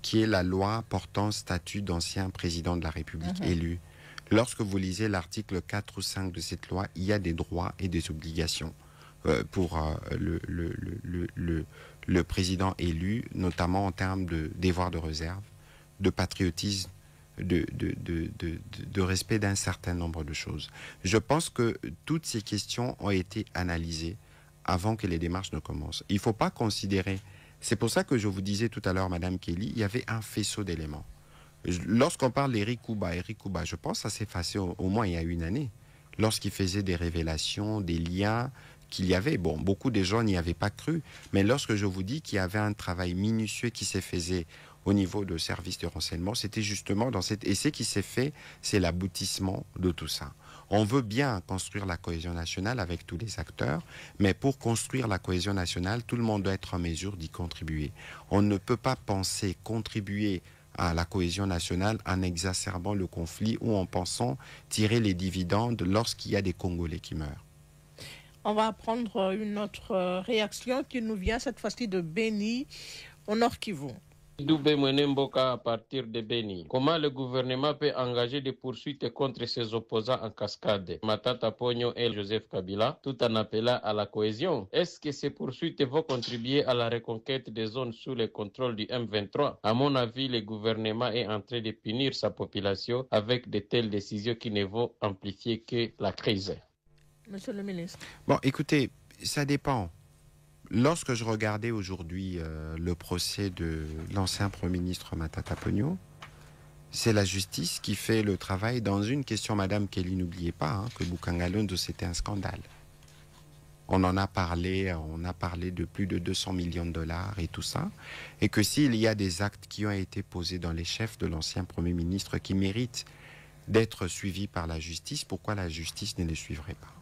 qui est la loi portant statut d'ancien président de la République élu. Lorsque vous lisez l'article 4 ou 5 de cette loi, il y a des droits et des obligations pour le président élu, notamment en termes de devoir de réserve, de patriotisme, de respect d'un certain nombre de choses. Je pense que toutes ces questions ont été analysées avant que les démarches ne commencent. Il ne faut pas considérer... C'est pour ça que je vous disais tout à l'heure, Madame Kelly, il y avait un faisceau d'éléments. Lorsqu'on parle d'Eric Kouba, je pense que ça s'est effacé au moins il y a une année, lorsqu'il faisait des révélations, des liens qu'il y avait. Bon, beaucoup de gens n'y avaient pas cru, mais lorsque je vous dis qu'il y avait un travail minutieux qui s'est fait au niveau de services de renseignement, c'était justement dans cette... Et ce qui s'est fait, c'est l'aboutissement de tout ça. On veut bien construire la cohésion nationale avec tous les acteurs, mais pour construire la cohésion nationale, tout le monde doit être en mesure d'y contribuer. On ne peut pas penser contribuer à la cohésion nationale en exacerbant le conflit ou en pensant tirer les dividendes lorsqu'il y a des Congolais qui meurent.
On va prendre une autre réaction qui nous vient cette fois-ci de Beni, au Nord Kivu.
Doubé Mwenemboka à partir de Beni. Comment le gouvernement peut engager des poursuites contre ses opposants en cascade, Matata Ponyo et Joseph Kabila, tout en appelant à la cohésion? Est-ce que ces poursuites vont contribuer à la reconquête des zones sous le contrôle du M23? À mon avis, le gouvernement est en train de punir sa population avec de telles décisions qui ne vont amplifier que la crise.
Monsieur le ministre.
Bon, écoutez, ça dépend. Lorsque je regardais aujourd'hui le procès de l'ancien Premier ministre Matata Ponyo, c'est la justice qui fait le travail dans une question, Madame Kelly, n'oubliez pas que Bukangalondo, c'était un scandale. On en a parlé, on a parlé de plus de 200 millions de dollars et tout ça, et que s'il y a des actes qui ont été posés dans les chefs de l'ancien Premier ministre qui méritent d'être suivis par la justice, pourquoi la justice ne les suivrait pas?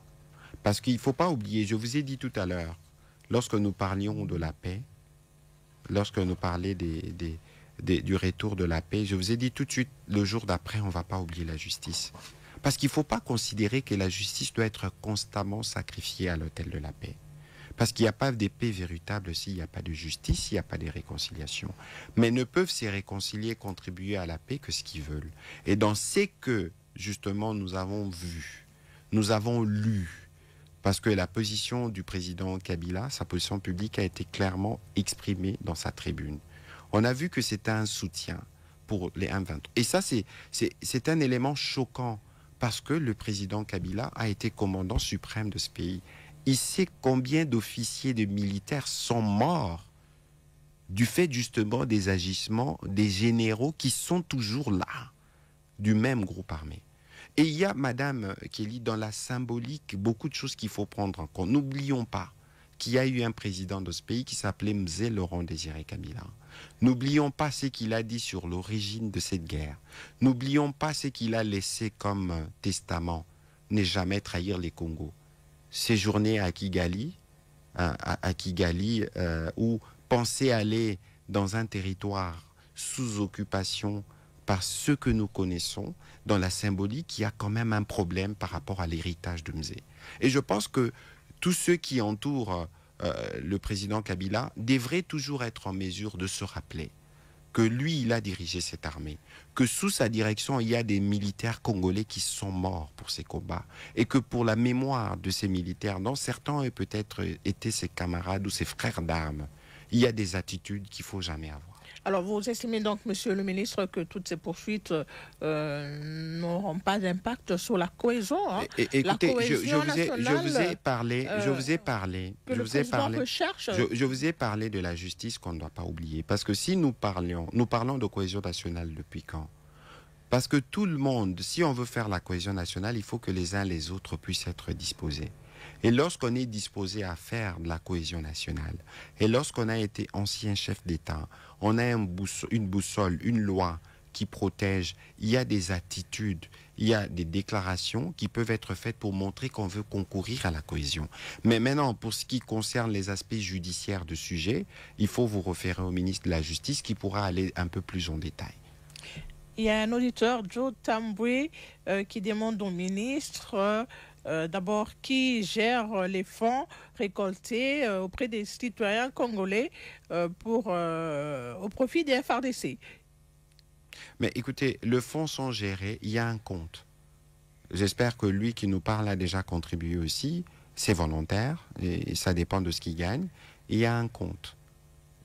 Parce qu'il ne faut pas oublier, je vous ai dit tout à l'heure, lorsque nous parlions de la paix, lorsque nous parlions du retour de la paix, je vous ai dit tout de suite, le jour d'après, on ne va pas oublier la justice. Parce qu'il ne faut pas considérer que la justice doit être constamment sacrifiée à l'autel de la paix. Parce qu'il n'y a pas de paix véritable s'il n'y a pas de justice, s'il n'y a pas de réconciliation. Mais ne peuvent se réconcilier et contribuer à la paix que ce qu'ils veulent. Et dans ce que, justement, nous avons vu, nous avons lu, parce que la position du président Kabila, sa position publique a été clairement exprimée dans sa tribune. On a vu que c'était un soutien pour les M23. Et ça, c'est un élément choquant, parce que le président Kabila a été commandant suprême de ce pays. Il sait combien d'officiers, de militaires sont morts du fait justement des agissements des généraux qui sont toujours là, du même groupe armé. Et il y a, Madame Kelly, dans la symbolique, beaucoup de choses qu'il faut prendre en compte. N'oublions pas qu'il y a eu un président de ce pays qui s'appelait Mzee Laurent Désiré Kabila. N'oublions pas ce qu'il a dit sur l'origine de cette guerre. N'oublions pas ce qu'il a laissé comme testament, ne jamais trahir les Congos. Séjourner à Kigali, ou penser aller dans un territoire sous occupation par ce que nous connaissons dans la symbolique, il y a quand même un problème par rapport à l'héritage de Mzee. Et je pense que tous ceux qui entourent le président Kabila devraient toujours être en mesure de se rappeler que lui, il a dirigé cette armée, que sous sa direction, il y a des militaires congolais qui sont morts pour ces combats, et que pour la mémoire de ces militaires, dont certains ont peut-être été ses camarades ou ses frères d'armes, il y a des attitudes qu'il ne faut jamais avoir.
Alors, vous estimez donc, Monsieur le ministre, que toutes ces poursuites n'auront pas d'impact sur la cohésion, hein?
Écoutez,
la cohésion
je vous ai parlé de la justice qu'on ne doit pas oublier. Parce que si nous parlons de cohésion nationale depuis quand? Parce que tout le monde, si on veut faire la cohésion nationale, il faut que les uns les autres puissent être disposés. Et lorsqu'on est disposé à faire de la cohésion nationale, et lorsqu'on a été ancien chef d'État, on a une boussole, une loi qui protège, il y a des attitudes, il y a des déclarations qui peuvent être faites pour montrer qu'on veut concourir à la cohésion. Mais maintenant, pour ce qui concerne les aspects judiciaires du sujet, il faut vous référer au ministre de la Justice qui pourra aller un peu plus en détail.
Il y a un auditeur, Joe Tamboué, qui demande au ministre d'abord qui gère les fonds récoltés auprès des citoyens congolais au profit des FRDC.
Mais écoutez, le fonds sont gérés, il y a un compte. J'espère que lui qui nous parle a déjà contribué aussi. C'est volontaire et ça dépend de ce qu'il gagne. Il y a un compte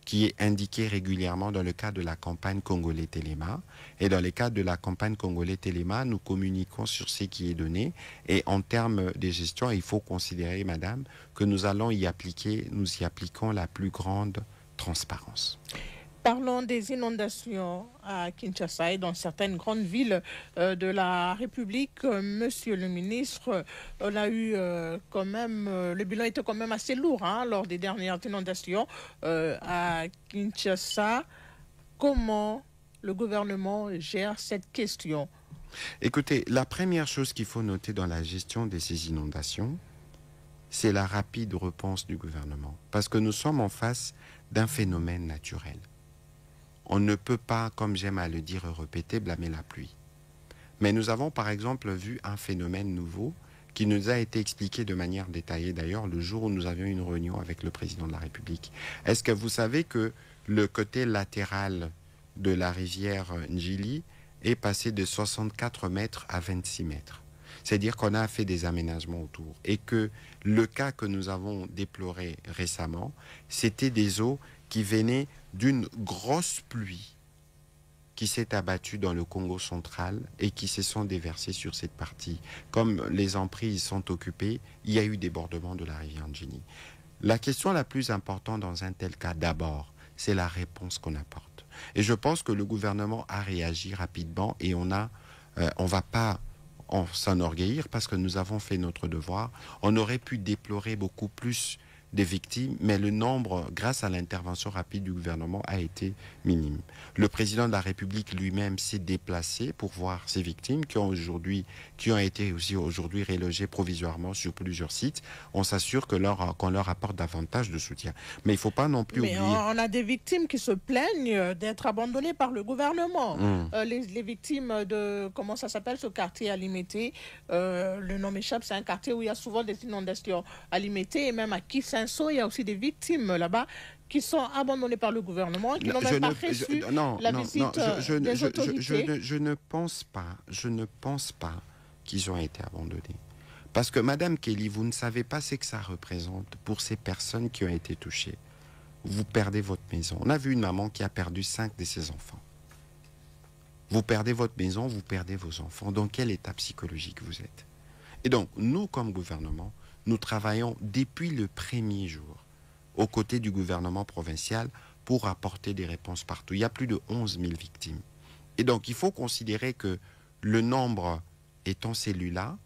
qui est indiqué régulièrement dans le cadre de la campagne Congolais Téléma. Et dans le cadre de la campagne Congolais Téléma, nous communiquons sur ce qui est donné. Et en termes de gestion, il faut considérer, madame, que nous y appliquons la plus grande transparence.
Parlons des inondations à Kinshasa et dans certaines grandes villes de la République. Monsieur le ministre, on a eu quand même, le bilan était quand même assez lourd lors des dernières inondations à Kinshasa. Comment le gouvernement gère cette question?
Écoutez, la première chose qu'il faut noter dans la gestion de ces inondations, c'est la rapide réponse du gouvernement. Parce que nous sommes en face d'un phénomène naturel. On ne peut pas, comme j'aime à le dire et répéter, blâmer la pluie. Mais nous avons par exemple vu un phénomène nouveau qui nous a été expliqué de manière détaillée d'ailleurs le jour où nous avions une réunion avec le président de la République. Est-ce que vous savez que le côté latéral de la rivière Njili est passé de 64 mètres à 26 mètres? C'est-à-dire qu'on a fait des aménagements autour. Et que le cas que nous avons déploré récemment, c'était des eaux qui venaient d'une grosse pluie qui s'est abattue dans le Congo central et qui se sont déversées sur cette partie. Comme les emprises sont occupées, il y a eu débordement de la rivière Njili. La question la plus importante dans un tel cas, d'abord, c'est la réponse qu'on apporte. Et je pense que le gouvernement a réagi rapidement et on va pas s'enorgueillir parce que nous avons fait notre devoir. On aurait pu déplorer beaucoup plus des victimes, mais le nombre, grâce à l'intervention rapide du gouvernement, a été minime. Le président de la République lui-même s'est déplacé pour voir ces victimes qui ont été aussi aujourd'hui relogées provisoirement sur plusieurs sites. On s'assure qu'on leur apporte davantage de soutien. Mais il ne faut pas non plus oublier...
on a des victimes qui se plaignent d'être abandonnées par le gouvernement. Les victimes de, comment ça s'appelle, ce quartier Alimété, le nom m'échappe, c'est un quartier où il y a souvent des inondations. Alimété et même à Kissin, il y a aussi des victimes là-bas qui sont abandonnées par le gouvernement, qui n'ont même pas reçu la visite des autorités.
Je ne pense pas qu'ils ont été abandonnés. Parce que, Madame Kelly, vous ne savez pas ce que ça représente pour ces personnes qui ont été touchées. Vous perdez votre maison. On a vu une maman qui a perdu 5 de ses enfants. Vous perdez votre maison, vous perdez vos enfants. Dans quel état psychologique vous êtes? Et donc, nous, comme gouvernement, nous travaillons depuis le premier jour aux côtés du gouvernement provincial pour apporter des réponses partout. Il y a plus de 11 000 victimes. Et donc, il faut considérer que le nombre étant celui-là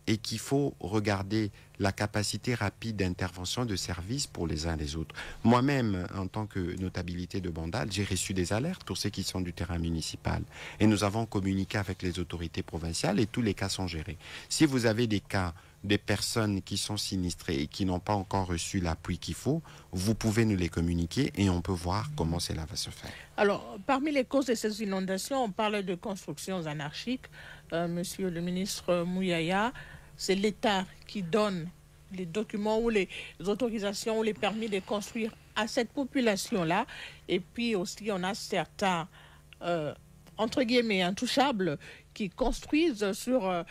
et qu'il faut regarder la capacité rapide d'intervention de services pour les uns les autres. Moi-même, en tant que notabilité de Bandal, j'ai reçu des alertes pour ceux qui sont du terrain municipal. Et nous avons communiqué avec les autorités provinciales et tous les cas sont gérés. Si vous avez des cas des personnes qui sont sinistrées et qui n'ont pas encore reçu l'appui qu'il faut, vous pouvez nous les communiquer et on peut voir comment cela va se faire.
Alors, parmi les causes de ces inondations, on parle de constructions anarchiques. Monsieur le ministre Mouyaya, c'est l'État qui donne les documents ou les autorisations ou les permis de construire à cette population-là. Et puis aussi, on a certains, entre guillemets, intouchables qui construisent sur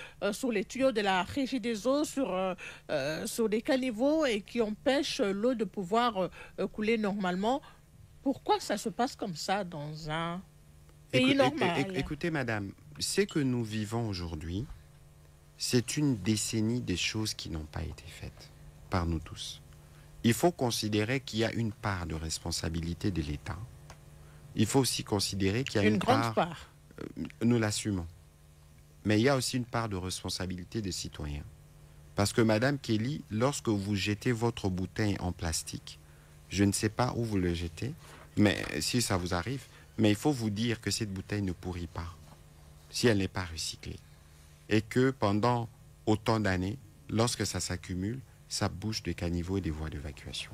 les tuyaux de la Régie des eaux, sur des caniveaux et qui empêchent l'eau de pouvoir couler normalement. Pourquoi ça se passe comme ça dans un pays normal?
Écoutez, madame, ce que nous vivons aujourd'hui, c'est une décennie des choses qui n'ont pas été faites par nous tous. Il faut considérer qu'il y a une part de responsabilité de l'État. Il faut aussi considérer qu'il y a une
grande part.
Nous l'assumons. Mais il y a aussi une part de responsabilité des citoyens. Parce que, Madame Kelly, lorsque vous jetez votre bouteille en plastique, je ne sais pas où vous le jetez, mais si ça vous arrive, mais il faut vous dire que cette bouteille ne pourrit pas si elle n'est pas recyclée. Et que pendant autant d'années, lorsque ça s'accumule, ça bouche des caniveaux et des voies d'évacuation.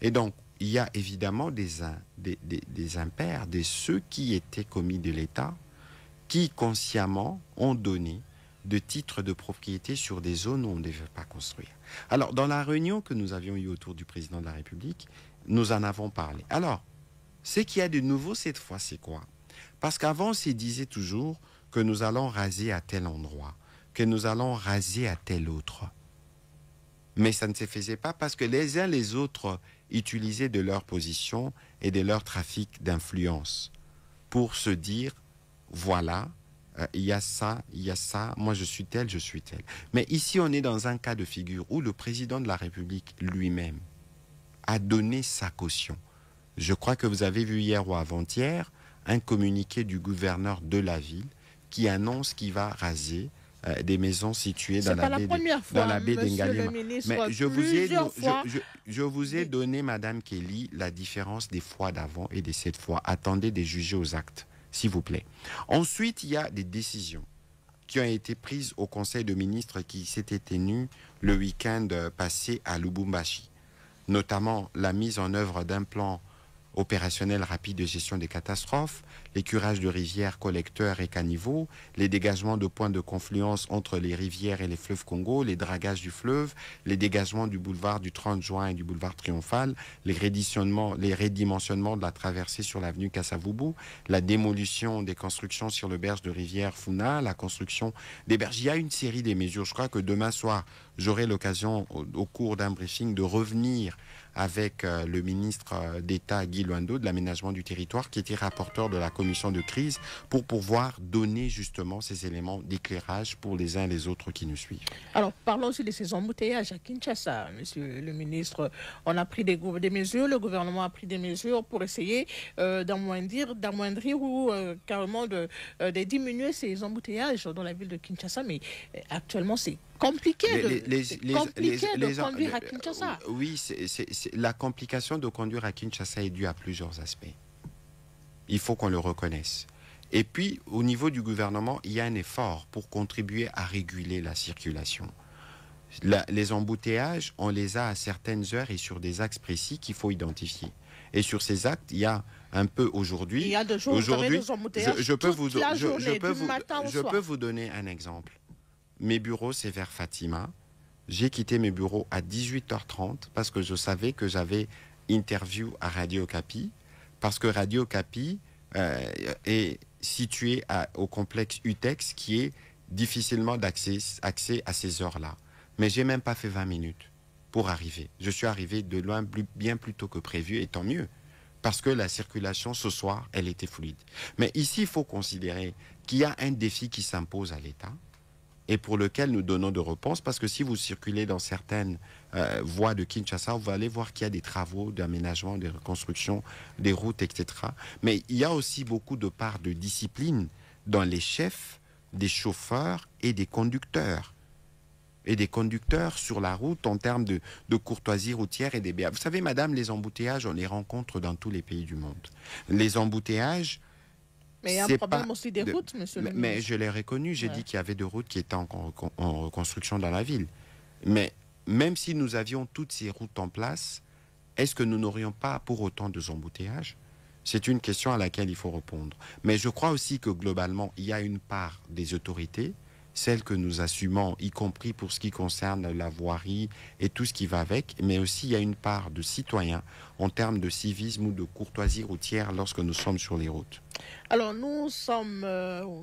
Et donc, il y a évidemment des impairs, de ceux qui étaient commis de l'État, qui consciemment ont donné de titres de propriété sur des zones où on ne devait pas construire. Alors, dans la réunion que nous avions eue autour du président de la République, nous en avons parlé. Alors, ce qu'il y a de nouveau cette fois, c'est quoi? Parce qu'avant, on se disait toujours que nous allons raser à tel endroit, que nous allons raser à tel autre. Mais ça ne se faisait pas parce que les uns les autres utilisaient de leur position et de leur trafic d'influence pour se dire, voilà, il y a ça, moi je suis tel, je suis tel. Mais ici, on est dans un cas de figure où le président de la République lui-même a donné sa caution. Je crois que vous avez vu hier ou avant-hier un communiqué du gouverneur de la ville qui annonce qu'il va raser des maisons situées dans la baie d'Engalema. Mais je vous ai donné, Madame Kelly, la différence des fois d'avant et de cette fois. Attendez de juger aux actes, s'il vous plaît. Ensuite, il y a des décisions qui ont été prises au Conseil de ministres qui s'était tenu le week-end passé à Lubumbashi, notamment la mise en œuvre d'un plan opérationnel rapide de gestion des catastrophes, les curages de rivières, collecteurs et caniveaux, les dégagements de points de confluence entre les rivières et les fleuves Congo, les dragages du fleuve, les dégagements du boulevard du 30 juin et du boulevard Triomphal, les redimensionnements de la traversée sur l'avenue Kassavubu, la démolition des constructions sur le berge de rivière Funa, la construction des berges. Il y a une série de mesures. Je crois que demain soir, j'aurai l'occasion, au cours d'un briefing, de revenir avec le ministre d'État Guy Luando de l'aménagement du territoire qui était rapporteur de la commission de crise pour pouvoir donner justement ces éléments d'éclairage pour les uns et les autres qui nous suivent.
Alors parlons aussi de ces embouteillages à Kinshasa, monsieur le ministre. On a pris des mesures, le gouvernement a pris des mesures pour essayer d'amoindrir ou carrément de diminuer ces embouteillages dans la ville de Kinshasa, mais actuellement c'est compliqué de conduire à Kinshasa.
Oui, la complication de conduire à Kinshasa est due à plusieurs aspects. Il faut qu'on le reconnaisse. Et puis, au niveau du gouvernement, il y a un effort pour contribuer à réguler la circulation. Les embouteillages, on les a à certaines heures et sur des axes précis qu'il faut identifier. Et sur ces actes, il y a un peu aujourd'hui... Il y a deux jours, je peux vous donner un exemple. Mes bureaux, c'est vers Fatima. J'ai quitté mes bureaux à 18h30 parce que je savais que j'avais interview à Radio Okapi, parce que Radio Okapi est situé au complexe UTEX qui est difficilement accès à ces heures-là. Mais je n'ai même pas fait 20 minutes pour arriver. Je suis arrivé de loin bien plus tôt que prévu, et tant mieux, parce que la circulation ce soir, elle était fluide. Mais ici, il faut considérer qu'il y a un défi qui s'impose à l'État, et pour lequel nous donnons de réponses, parce que si vous circulez dans certaines voies de Kinshasa, vous allez voir qu'il y a des travaux d'aménagement, de reconstruction, des routes, etc. Mais il y a aussi beaucoup de parts de discipline dans les chefs, des chauffeurs et des conducteurs. Et des conducteurs sur la route en termes de courtoisie routière et des BA. Vous savez, madame, les embouteillages, on les rencontre dans tous les pays du monde. Les embouteillages...
Mais il y a un problème aussi des routes, monsieur le ministre.
Mais je l'ai reconnu, j'ai dit qu'il y avait des routes qui étaient en reconstruction dans la ville. Mais même si nous avions toutes ces routes en place, est-ce que nous n'aurions pas pour autant de embouteillages? C'est une question à laquelle il faut répondre. Mais je crois aussi que globalement, il y a une part des autorités, celles que nous assumons, y compris pour ce qui concerne la voirie et tout ce qui va avec, mais aussi il y a une part de citoyens en termes de civisme ou de courtoisie routière lorsque nous sommes sur les routes.
Alors, nous sommes, on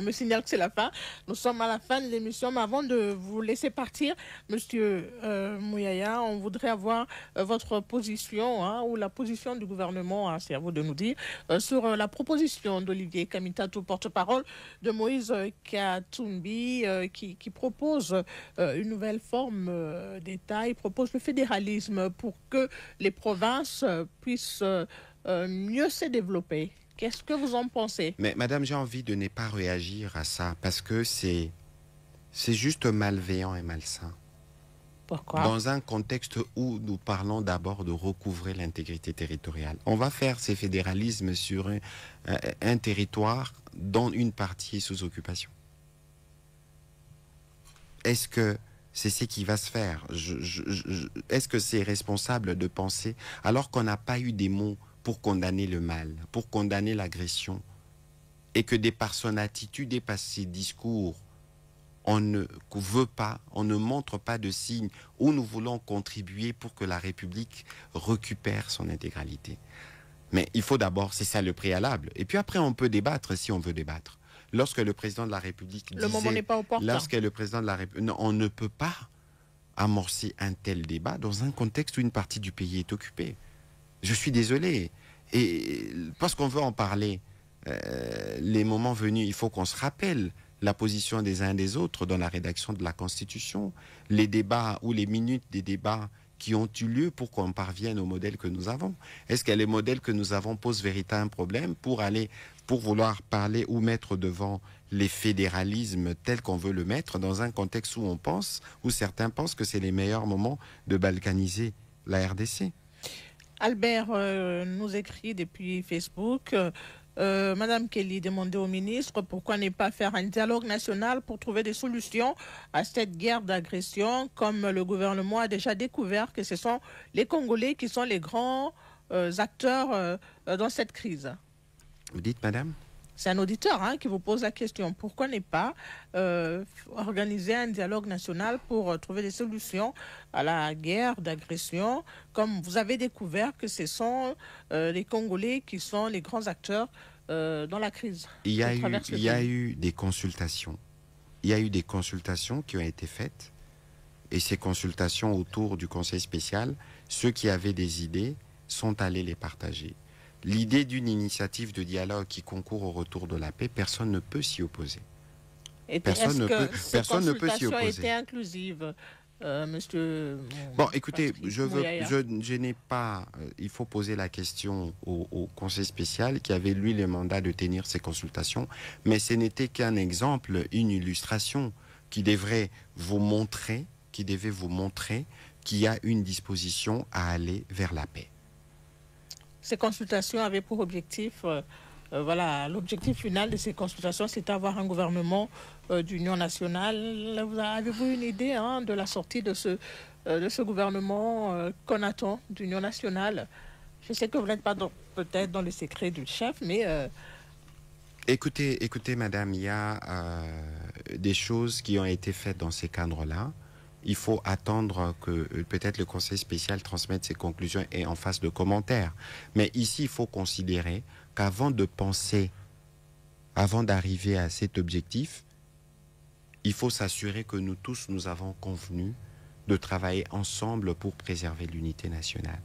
me signale que c'est la fin. Nous sommes à la fin de l'émission, mais avant de vous laisser partir, Monsieur Mouyaya, on voudrait avoir votre position, ou la position du gouvernement, c'est à vous de nous dire, sur la proposition d'Olivier Kamitatou, porte-parole de Moïse Katumbi, qui propose une nouvelle forme d'État. Il propose le fédéralisme pour que les provinces puissent mieux se développer. Qu'est-ce que vous en pensez?
Mais madame, j'ai envie de ne pas réagir à ça parce que c'est juste malveillant et malsain.
Pourquoi?
Dans un contexte où nous parlons d'abord de recouvrer l'intégrité territoriale. On va faire ces fédéralismes sur un territoire dont une partie est sous occupation. Est-ce que c'est ce qui va se faire? Est-ce que c'est responsable de penser, alors qu'on n'a pas eu des mots pour condamner le mal, pour condamner l'agression, et que par son attitude et par ses discours, on ne veut pas, on ne montre pas de signes où nous voulons contribuer pour que la République récupère son intégralité. Mais il faut d'abord, c'est ça le préalable. Et puis après, on peut débattre si on veut débattre. Lorsque le président de la République disait...
Le moment n'est pas opportun.
Lorsque le président de la République... Non, on ne peut pas amorcer un tel débat dans un contexte où une partie du pays est occupée. Je suis désolé. Et parce qu'on veut en parler, les moments venus, il faut qu'on se rappelle la position des uns et des autres dans la rédaction de la Constitution, les débats ou les minutes des débats qui ont eu lieu pour qu'on parvienne au modèle que nous avons. Est-ce que les modèles que nous avons posent véritablement un problème pour vouloir parler ou mettre devant les fédéralismes tels qu'on veut le mettre dans un contexte où certains pensent que c'est les meilleurs moments de balkaniser la RDC?
Albert nous écrit depuis Facebook. Madame Kelly demandait au ministre pourquoi ne pas faire un dialogue national pour trouver des solutions à cette guerre d'agression, comme le gouvernement a déjà découvert que ce sont les Congolais qui sont les grands acteurs dans cette crise.
Vous dites, madame?
C'est un auditeur qui vous pose la question. Pourquoi ne pas organiser un dialogue national pour trouver des solutions à la guerre d'agression, comme vous avez découvert que ce sont les Congolais qui sont les grands acteurs dans la crise?
Il y a eu des consultations. Il y a eu des consultations qui ont été faites. Et ces consultations autour du Conseil spécial, ceux qui avaient des idées sont allés les partager. L'idée d'une initiative de dialogue qui concourt au retour de la paix, personne ne peut s'y opposer.
Personne ne peut s'y opposer. Est-ce que inclusive, monsieur?
Bon, écoutez, je n'ai pas... il faut poser la question au Conseil spécial qui avait, lui, le mandat de tenir ces consultations. Mais ce n'était qu'un exemple, une illustration qui devrait vous montrer qu'il y a une disposition à aller vers la paix.
Ces consultations avaient pour objectif, l'objectif final de ces consultations, c'est d'avoir un gouvernement d'union nationale. Avez-vous une idée de la sortie de ce gouvernement qu'on attend d'union nationale? Je sais que vous n'êtes pas peut-être dans le secret du chef, mais...
Écoutez, madame, il y a des choses qui ont été faites dans ces cadres-là. Il faut attendre que peut-être le Conseil spécial transmette ses conclusions et en fasse de commentaires. Mais ici, il faut considérer qu'avant d'arriver à cet objectif, il faut s'assurer que nous tous, nous avons convenu de travailler ensemble pour préserver l'unité nationale.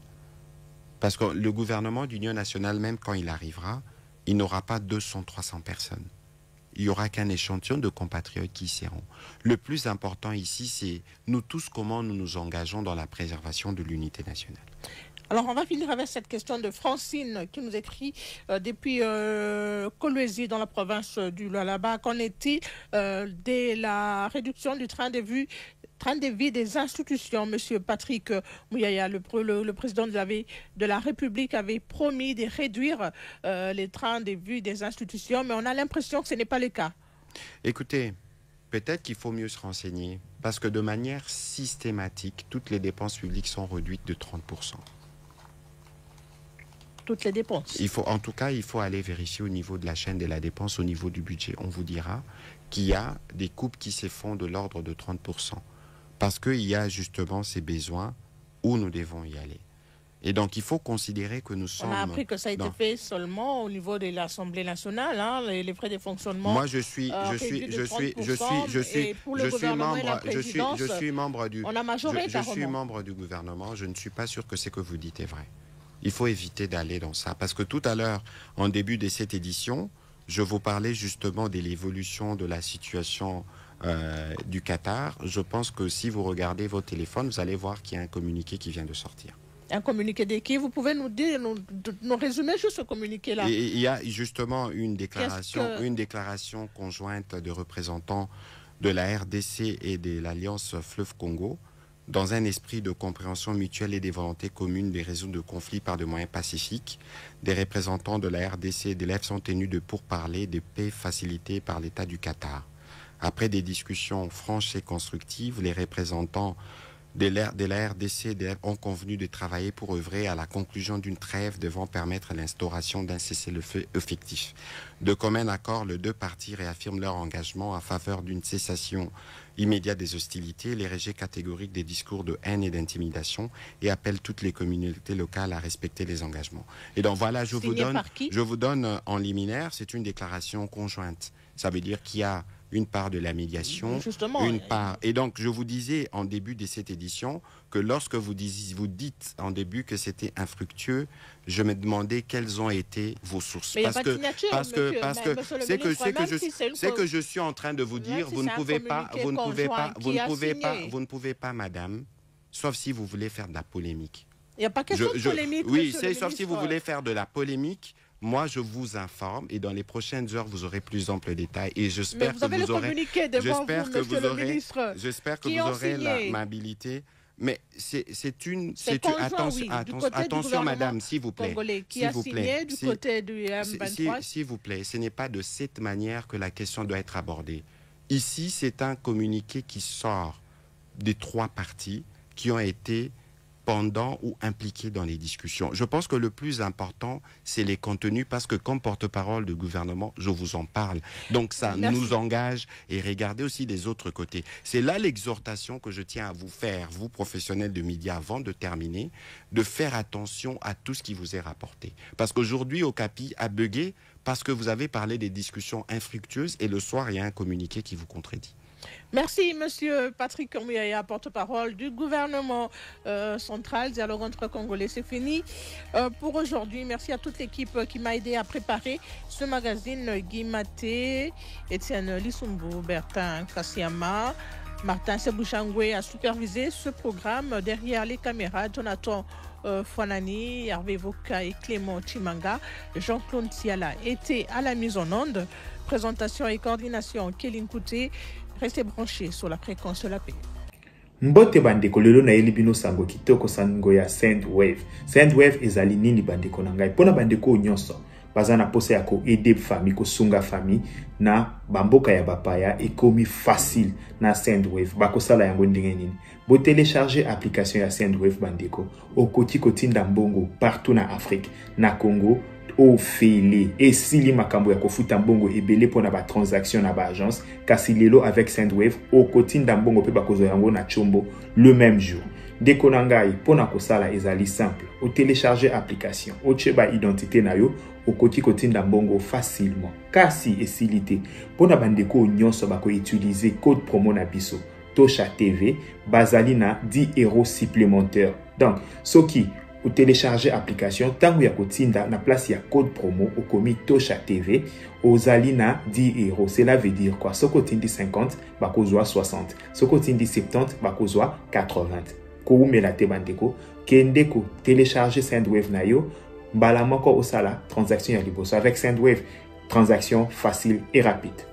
Parce que le gouvernement d'union nationale, même quand il arrivera, il n'aura pas 200-300 personnes. Il n'y aura qu'un échantillon de compatriotes qui y seront. Le plus important ici, c'est nous tous, comment nous nous engageons dans la préservation de l'unité nationale.
Alors, on va finir avec cette question de Francine qui nous écrit depuis Kolwezi dans la province du Lualaba. Qu'en est-il de la réduction du train de vie des institutions? Monsieur Patrick Mouyaya, le président de la République, avait promis de réduire les trains de vie des institutions, mais on a l'impression que ce n'est pas le cas.
Écoutez, peut-être qu'il faut mieux se renseigner, parce que de manière systématique, toutes les dépenses publiques sont réduites de 30%.
Toutes les dépenses.
En tout cas, il faut aller vérifier au niveau de la chaîne de la dépense, au niveau du budget. On vous dira qu'il y a des coupes qui se font de l'ordre de 30%. Parce qu'il y a justement ces besoins où nous devons y aller. Et donc, il faut considérer que nous sommes...
On a appris que ça a été fait seulement au niveau de l'Assemblée nationale, hein, les frais de fonctionnement.
Moi, je suis membre du gouvernement. Je ne suis pas sûr que ce que vous dites est vrai. Il faut éviter d'aller dans ça. Parce que tout à l'heure, en début de cette édition, je vous parlais justement de l'évolution de la situation du Qatar. Je pense que si vous regardez vos téléphones, vous allez voir qu'il y a un communiqué qui vient de sortir.
Un communiqué de qui? Vous pouvez nous dire, nous résumer juste ce communiqué-là?
Il y a justement une déclaration conjointe de représentants de la RDC et de l'Alliance Fleuve Congo dans un esprit de compréhension mutuelle et des volontés communes des réseaux de conflits par des moyens pacifiques. Des représentants de la RDC et de l'EF sont tenus de pourparlers de paix facilitée par l'État du Qatar. Après des discussions franches et constructives, les représentants de la RDC et de l'EF ont convenu de travailler pour œuvrer à la conclusion d'une trêve devant permettre l'instauration d'un cessez-le-feu effectif. De commun accord, les deux parties réaffirment leur engagement en faveur d'une cessation immédiate des hostilités, les rejets catégoriques des discours de haine et d'intimidation et appellent toutes les communautés locales à respecter les engagements. Et donc voilà, je vous donne en liminaire, c'est une déclaration conjointe. Ça veut dire qu'il y a une part de la médiation, une part. Et donc, je vous disais en début de cette édition que lorsque vous dites en début que c'était infructueux, je me demandais quelles ont été vos sources.
Mais
parce que je suis en train de vous dire, vous ne pouvez pas, madame, sauf si vous voulez faire de la polémique.
Il n'y a pas question de polémique.
Oui, c'est sauf si vous voulez faire de la polémique. Moi, je vous informe et dans les prochaines heures, vous aurez plus ample détails. Et j'espère que vous aurez l'amabilité. Mais attention, madame, s'il vous plaît.
S'il
vous plaît, ce n'est pas de cette manière que la question doit être abordée. Ici, c'est un communiqué qui sort des trois parties qui ont été pendant ou impliqués dans les discussions. Je pense que le plus important, c'est les contenus, parce que comme porte-parole du gouvernement, je vous en parle. Donc ça nous engage, et regardez aussi des autres côtés. C'est là l'exhortation que je tiens à vous faire, vous professionnels de médias, avant de terminer, de faire attention à tout ce qui vous est rapporté. Parce qu'aujourd'hui, Okapi a bugué parce que vous avez parlé des discussions infructueuses et le soir, il y a un communiqué qui vous contredit.
Merci, monsieur Patrick Kamuyaya, porte-parole du gouvernement central. Dialogue entre Congolais, c'est fini pour aujourd'hui. Merci à toute l'équipe qui m'a aidé à préparer ce magazine. Guy Maté, Étienne Lissumbu, Bertin Kassiama, Martin Sebouchangwe a supervisé ce programme. Derrière les caméras, Jonathan Fouanani, Hervé Voka et Clément Chimanga. Jean-Claude Tiala était à la mise en onde. Présentation et coordination, Kéline Kouté. Restez branchés sur la fréquence de la paix.
Mbote bandeko lelo na elibino sango kitoko sango ya Sendwave. Sendwave ezali nini bandeko na ngai? Pona bandeko nyonso bazana posa ya ko aider famille ko sunga famille na bamboka ya bapaya ekomi facile na Sendwave. Bakosala yango ndenge nini? Bo télécharger application ya Sendwave bandeko. Okoti kotinda mbongo partout na Afrique, na Congo, au fele et sili makambo ya kofuta mbongo ebele pona ba transaction na ba agence kasi lelo avec Sendwave au kotinda mbongo pe bakozo yango na chombo le même jour. Deko na ngai pona kosala ezali simple. Au télécharger application, au cheba identité na yo, au koti kotinda mbongo facilement. Kasi esilité pona bandeko nyonso bako utiliser code promo na biso Tosha TV bazali na 10 € supplémentaires. Donc soki ou télécharger application tangu ya kotinda na place ya code promo au komi Tosha TV ozali na 10 €. Cela veut dire quoi? Soko tindi 50 bakozwa 60, soko tindi 70 bakozwa 80. Ko umela te bandeko kende ko télécharger Sendwave na yo mbala moko osala transaction ya liboso avec Sendwave, transaction facile et rapide.